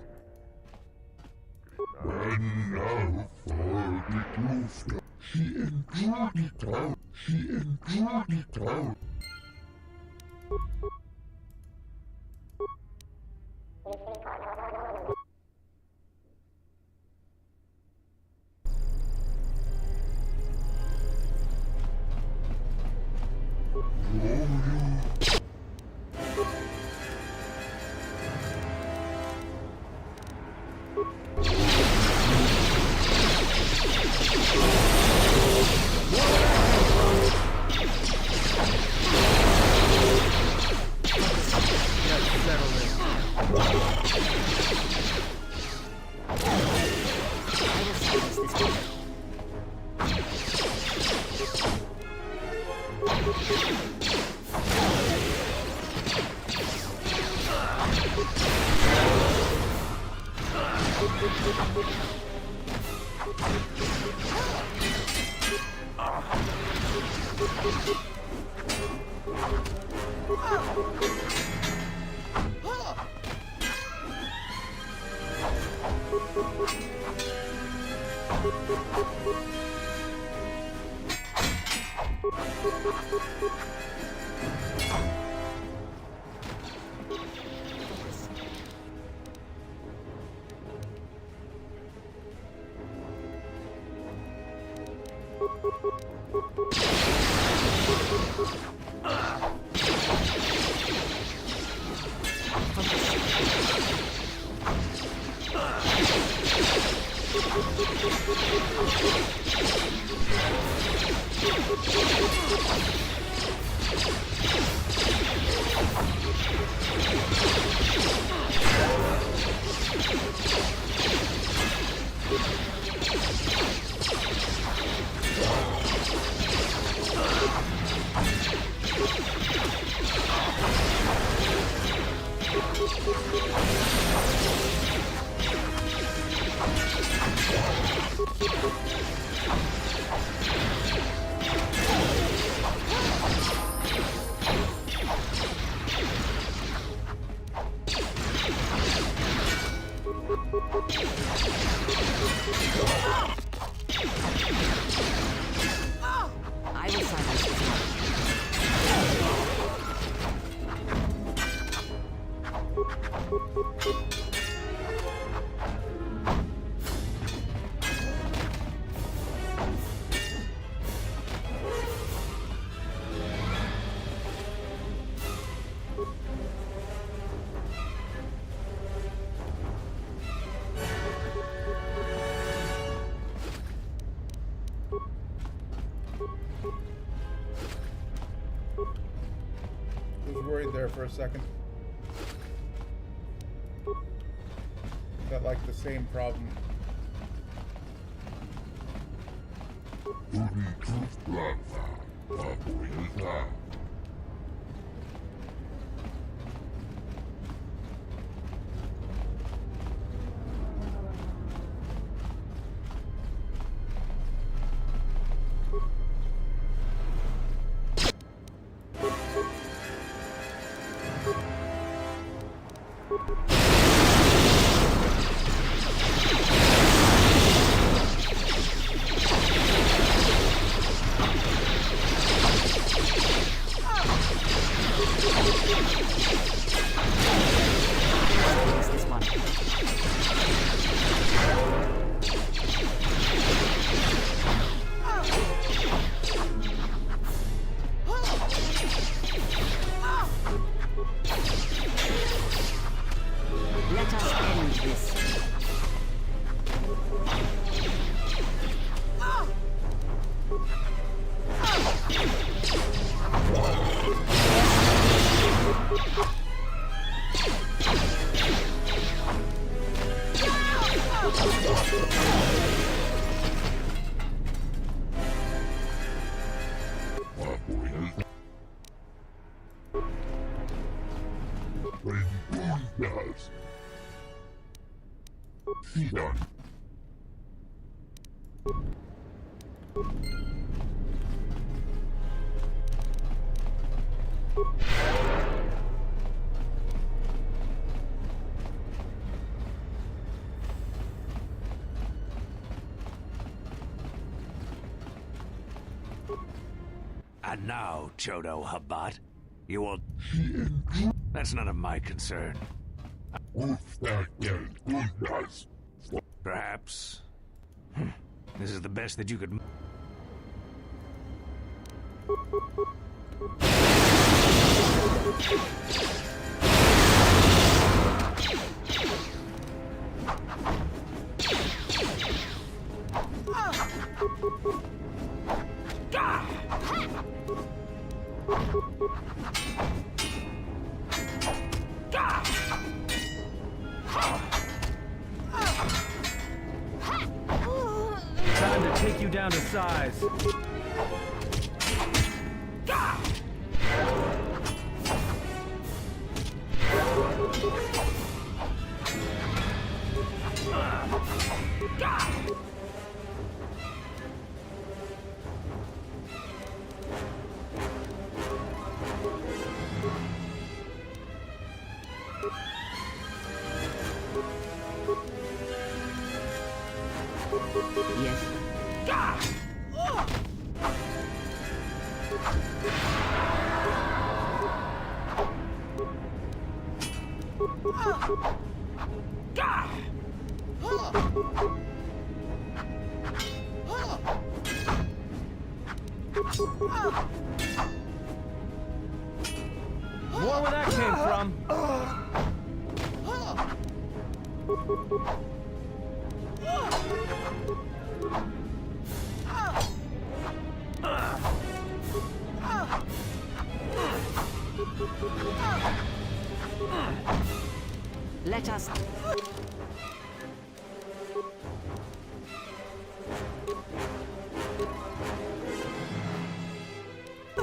And now for the truth. She enjoyed it out. She enjoyed it out. Worried there for a second. Got like the same problem. And now, Chodo Habat, you will... That's none of my concern. Perhaps. This is the best that you could... Time to take you down to size. Yes. More where that came from. Let us...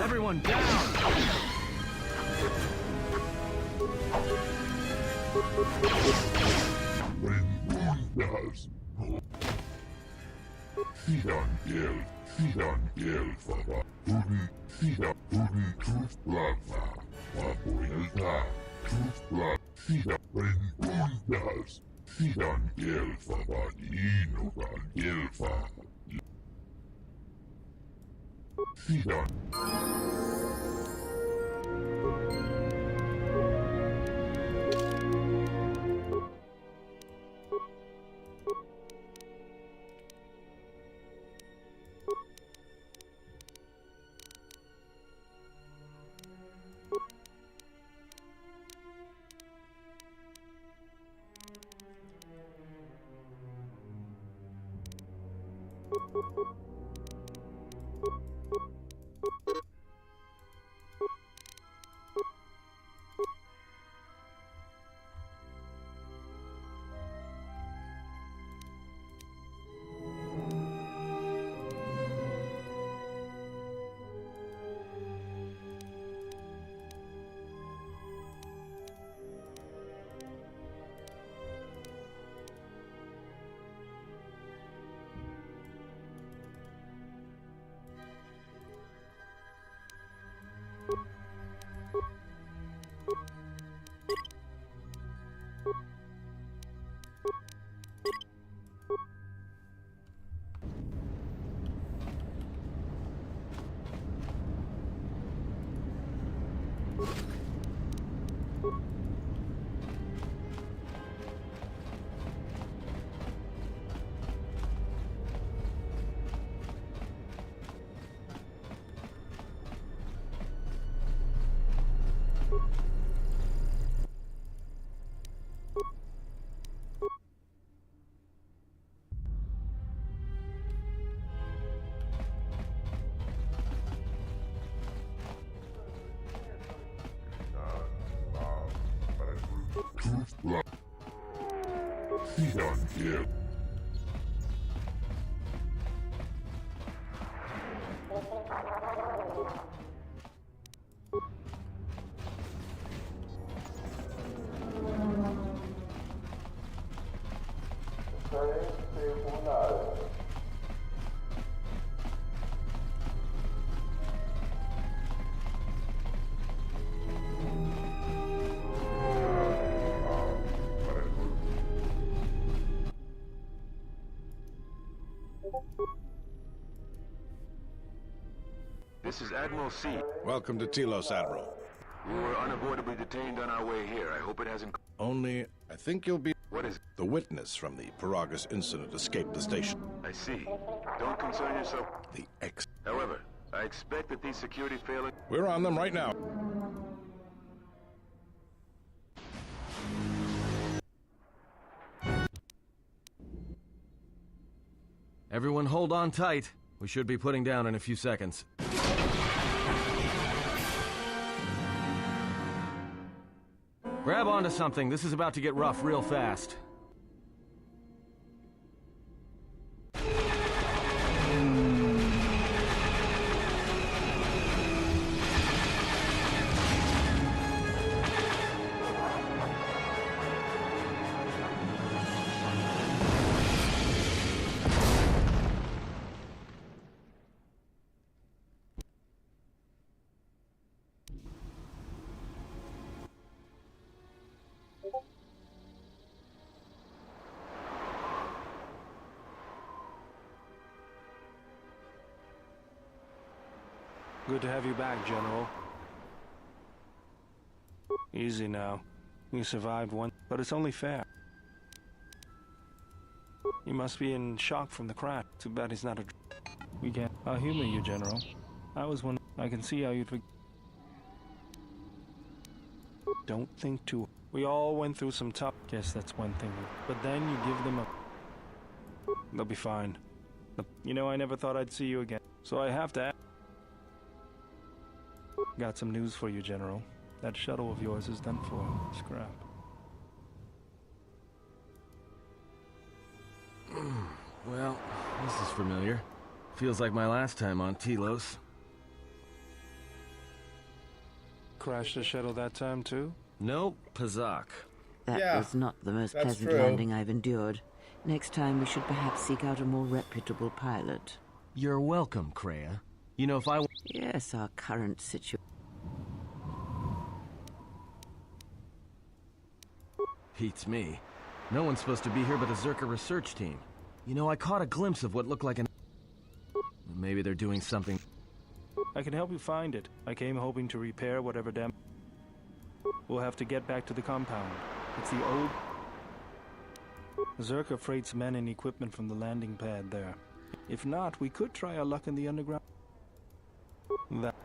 Everyone down! This is Admiral C. Welcome to Telos, Admiral. We were unavoidably detained on our way here. I hope it hasn't... Only, I think you'll be... What is it? The witness from the Paragus incident escaped the station. I see. Don't concern yourself. The X. However, I expect that these security failings... We're on them right now. Everyone hold on tight. We should be putting down in a few seconds. Grab onto something. This is about to get rough real fast. Good to have you back, General. Easy now. You survived one, but it's only fair. You must be in shock from the crash. Too bad he's not a... We can't... I'll humor you, General. I was one... I can see how you'd... Don't think too... We all went through some tough... Guess that's one thing. But then you give them a... They'll be fine. You know, I never thought I'd see you again. So I have to... Got some news for you, General. That shuttle of yours is done for. Scrap. Well, this is familiar. Feels like my last time on Telos. Crashed the shuttle that time, too? Nope, Pazak. That was not the most pleasant landing I've endured. Next time we should perhaps seek out a more reputable pilot. You're welcome, Kreia. You know, if I... Yes, our current situation... Beats me. No one's supposed to be here but a Zerka research team. You know, I caught a glimpse of what looked like an... Maybe they're doing something... I can help you find it. I came hoping to repair whatever damage... We'll have to get back to the compound. It's the old... Zerka freights men and equipment from the landing pad there. If not, we could try our luck in the underground. That...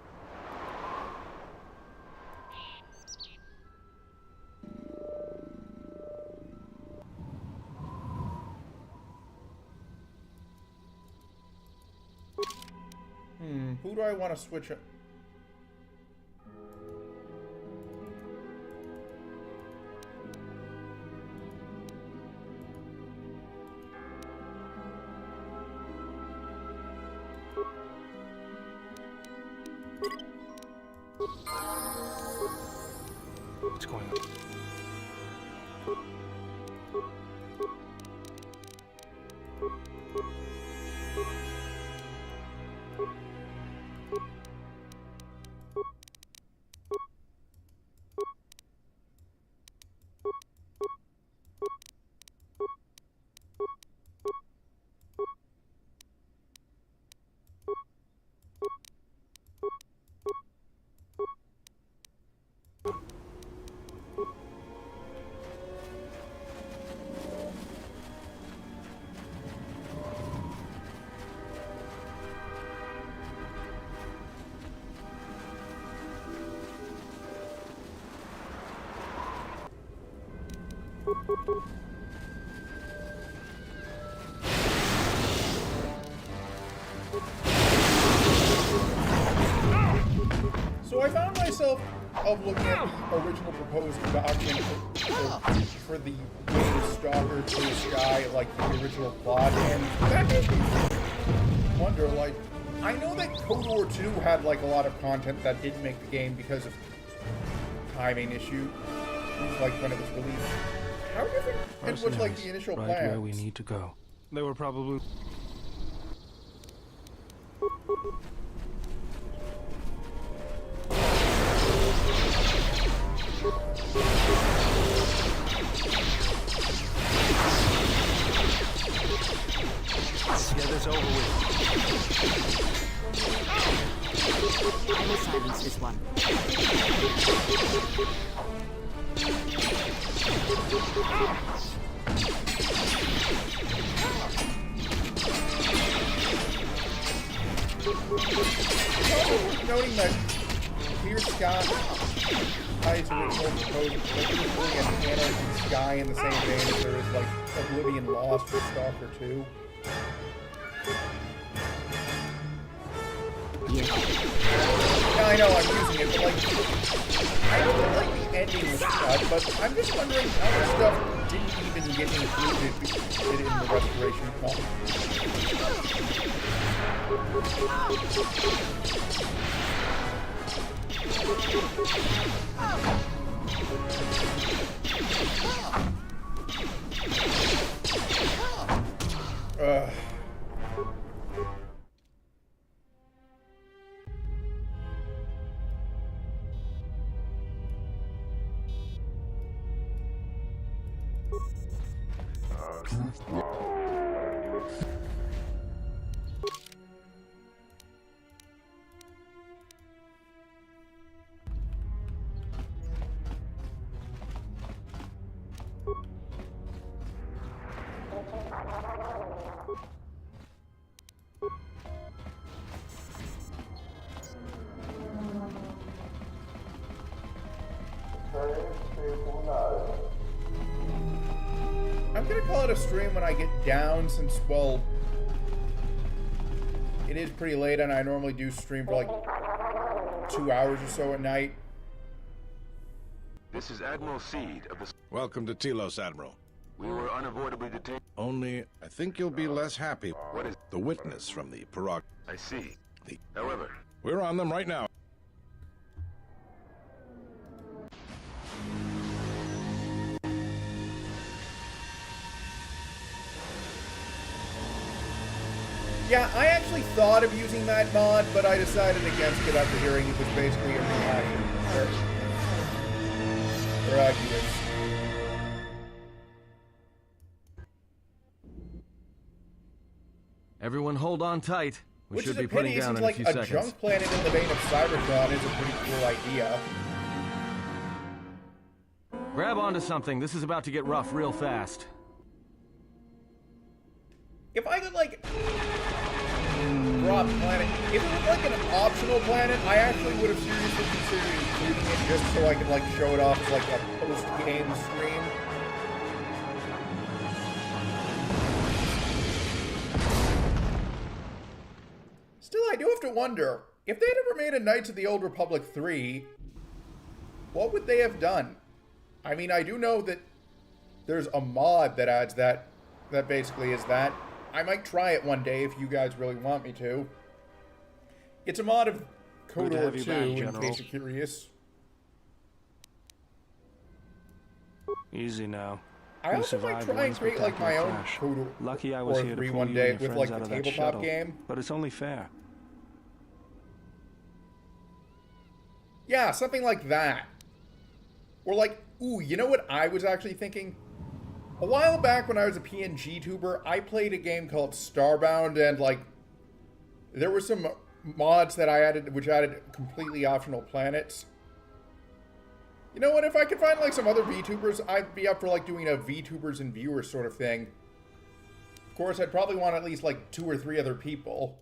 Who do I want to switch up? What's going on? So I found myself looking at the original proposed document for the game Stalker to the Sky, like the original plot, and that made me wonder, like, I know that Cold War 2 had like a lot of content that didn't make the game because of timing issue, like when it was released. How different it was like the initial right plan. Where we need to go. They were probably... Let's get this over with. I will silence this one. Noting that Clear Sky ties original proposed, like there's really an Anarchy Sky in the same vein as there is like Oblivion Lost for Stalker 2. Yeah, I know I'm using it, but like, I know that like the ending was cut, but I'm just wondering how much stuff didn't even get included in the Restoration I'm gonna call it a stream when I get down, since, well, it is pretty late and I normally do stream for like 2 hours or so at night. This is Admiral Seed of the... Welcome to Telos, Admiral. We were unavoidably detained. Only, I think you'll be less happy. What is... The witness from the Parag... I see. However... We're on them right now. Yeah, I actually thought of using that mod, but I decided against it after hearing it was basically a rehash or arguments. Everyone hold on tight. We Which should is a be pity, putting down since in like a few a seconds. junk planet in the vein of Cybertron is a pretty cool idea. Grab onto something. This is about to get rough real fast. If I could, like, drop planet, if it was like an optional planet, I actually would have seriously considered including it just so I could, like, show it off as, like, a post-game stream. Still, I do have to wonder, if they'd ever made a Knights of the Old Republic 3, what would they have done? I mean, I do know that there's a mod that adds that basically is that. I might try it one day if you guys really want me to. It's a mod of KOTOR 2, in case you're curious. Easy now. I also might try and create, like, my own KOTOR Lucky I was here to pull one you day and your with, like, friends the out of that tabletop shuttle. game. But it's only fair. Yeah, something like that. Or like, ooh, you know what I was actually thinking? A while back when I was a pngtuber, I played a game called Starbound, and like, there were some mods that I added, which added completely optional planets. You know what, if I could find like some other VTubers, I'd be up for like doing a VTubers and viewers sort of thing. Of course, I'd probably want at least like 2 or 3 other people.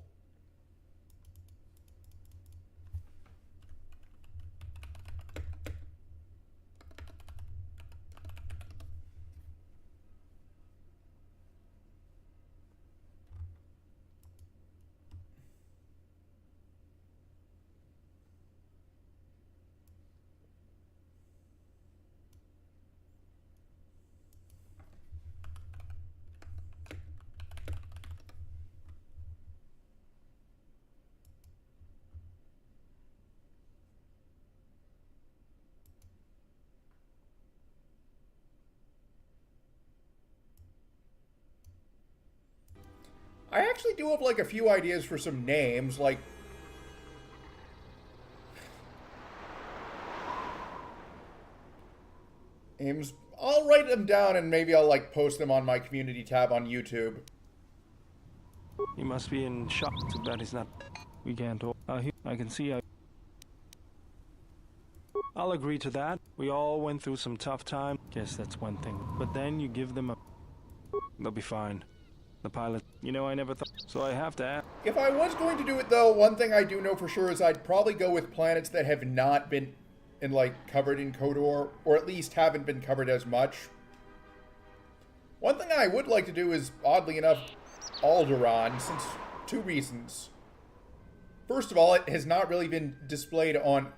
I actually do have, like, a few ideas for some names, like... names. I'll write them down and maybe I'll, like, post them on my community tab on YouTube. He must be in shock. Too bad he's not. We can't talk. I can see. I'll agree to that. We all went through some tough time. Guess that's one thing. But then you give them a... They'll be fine. The pilot... You know, I never thought... So I have to ask... If I was going to do it, though, one thing I do know for sure is I'd probably go with planets that have not been, covered in KOTOR, or at least haven't been covered as much. One thing I would like to do is, oddly enough, Alderaan, since 2 reasons. First of all, it has not really been displayed on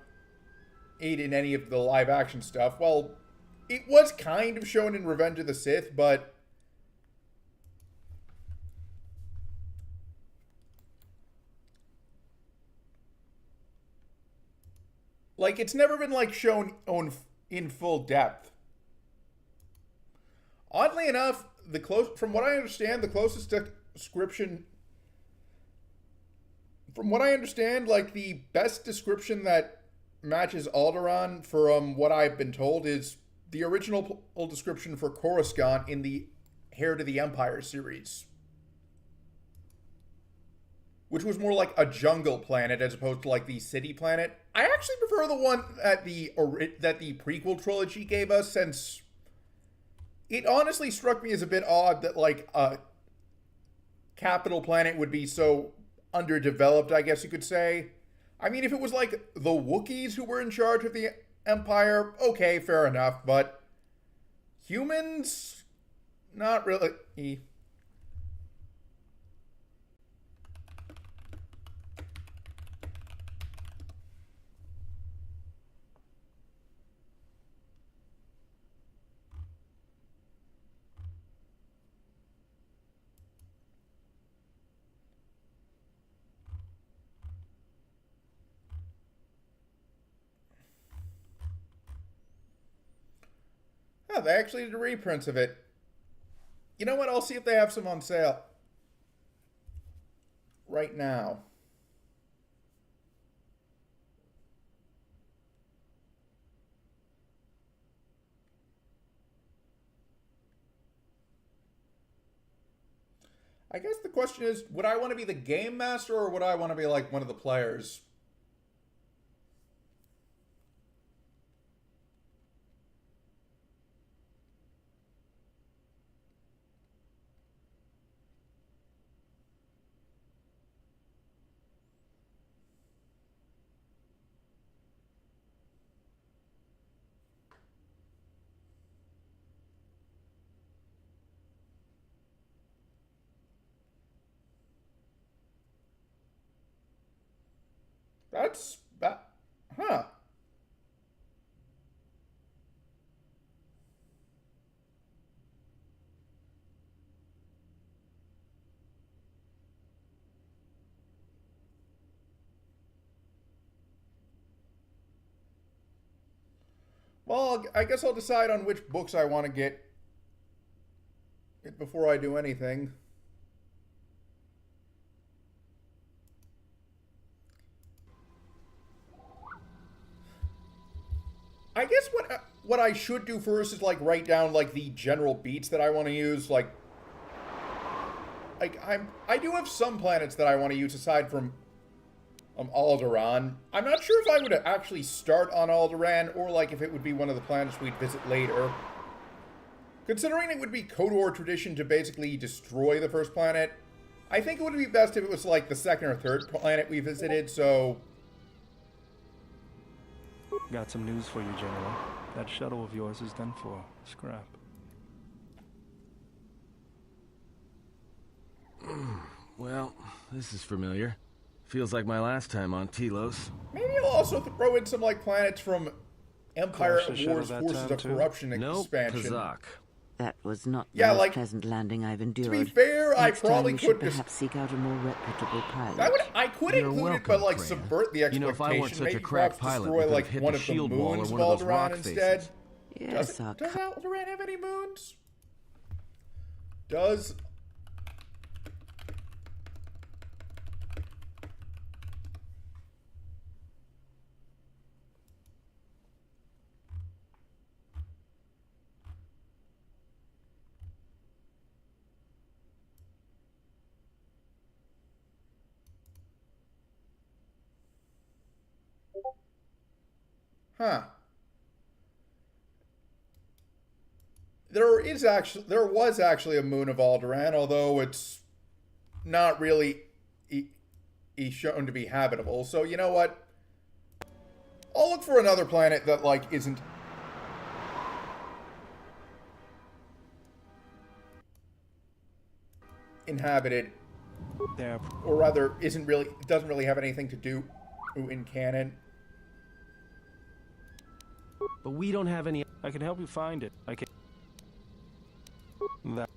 8 in any of the live-action stuff. Well, it was kind of shown in Revenge of the Sith, but... like, it's never been, shown in full depth. Oddly enough, from what I understand, the closest description... From what I understand, the best description that matches Alderaan, from what I've been told, is the original description for Coruscant in the Heir to the Empire series. Which was more like a jungle planet as opposed to, the city planet. I actually prefer the one that the prequel trilogy gave us, since it honestly struck me as a bit odd that, a capital planet would be so underdeveloped, I guess you could say. I mean, if it was, the Wookiees who were in charge of the Empire, okay, fair enough, but humans, not really. Oh, they actually did reprints of it. You know what? I'll see if they have some on sale right now. I guess the question is, would I want to be the game master or would I want to be like one of the players? That's... huh. Well, I guess I'll decide on which books I want to get before I do anything. I guess what I should do first is like write down like the general beats that I want to use. Like I do have some planets that I want to use aside from Alderaan. I'm not sure if I would actually start on Alderaan or like if it would be one of the planets we'd visit later. Considering it would be KOTOR tradition to basically destroy the first planet, I think it would be best if it was like the second or third planet we visited, so... Got some news for you, General. That shuttle of yours is done for. Scrap. Well, this is familiar. Feels like my last time on Telos. Maybe I'll also throw in some like planets from Empire at War's Forces of Corruption expansion. Kazak. That was not the most pleasant landing I've endured. To be fair, I probably we could should perhaps seek out a more reputable pilot. I could include it, but like subvert the expectation. You know, if I weren't such maybe a crack pilot, destroy we like hit one the of the shield wall moons or of one of those Alderaan rock instead. faces. Yes, does Alderaan have any moons? Does... Huh. There was actually a moon of Alderaan, although it's not really shown to be habitable. So you know what? I'll look for another planet that like isn't inhabited, or rather, doesn't really have anything to do in canon. But we don't have any... I can help you find it. I can... That...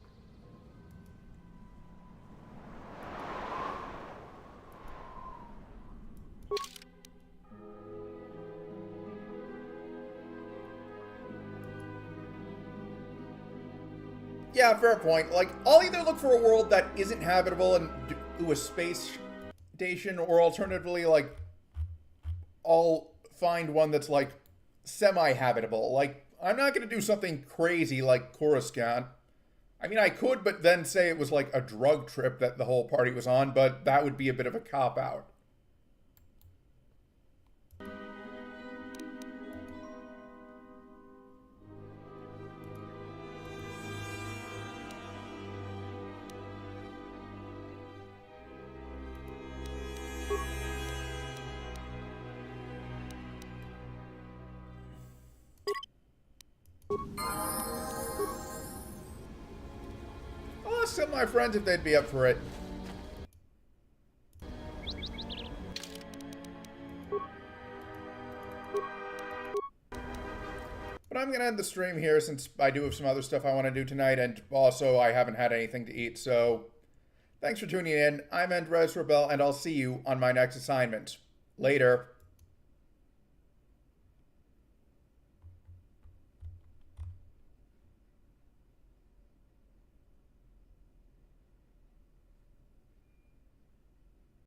Yeah, fair point. Like, I'll either look for a world that isn't habitable and do a space station, or alternatively, like, I'll find one that's, like, semi-habitable. Like, I'm not going to do something crazy like Coruscant. I mean, I could, but then say it was, like, a drug trip that the whole party was on, but that would be a bit of a cop-out. them my friends if they'd be up for it. But I'm going to end the stream here since I do have some other stuff I want to do tonight, and also I haven't had anything to eat, so thanks for tuning in. I'm Andres Rebel, and I'll see you on my next assignment. Later.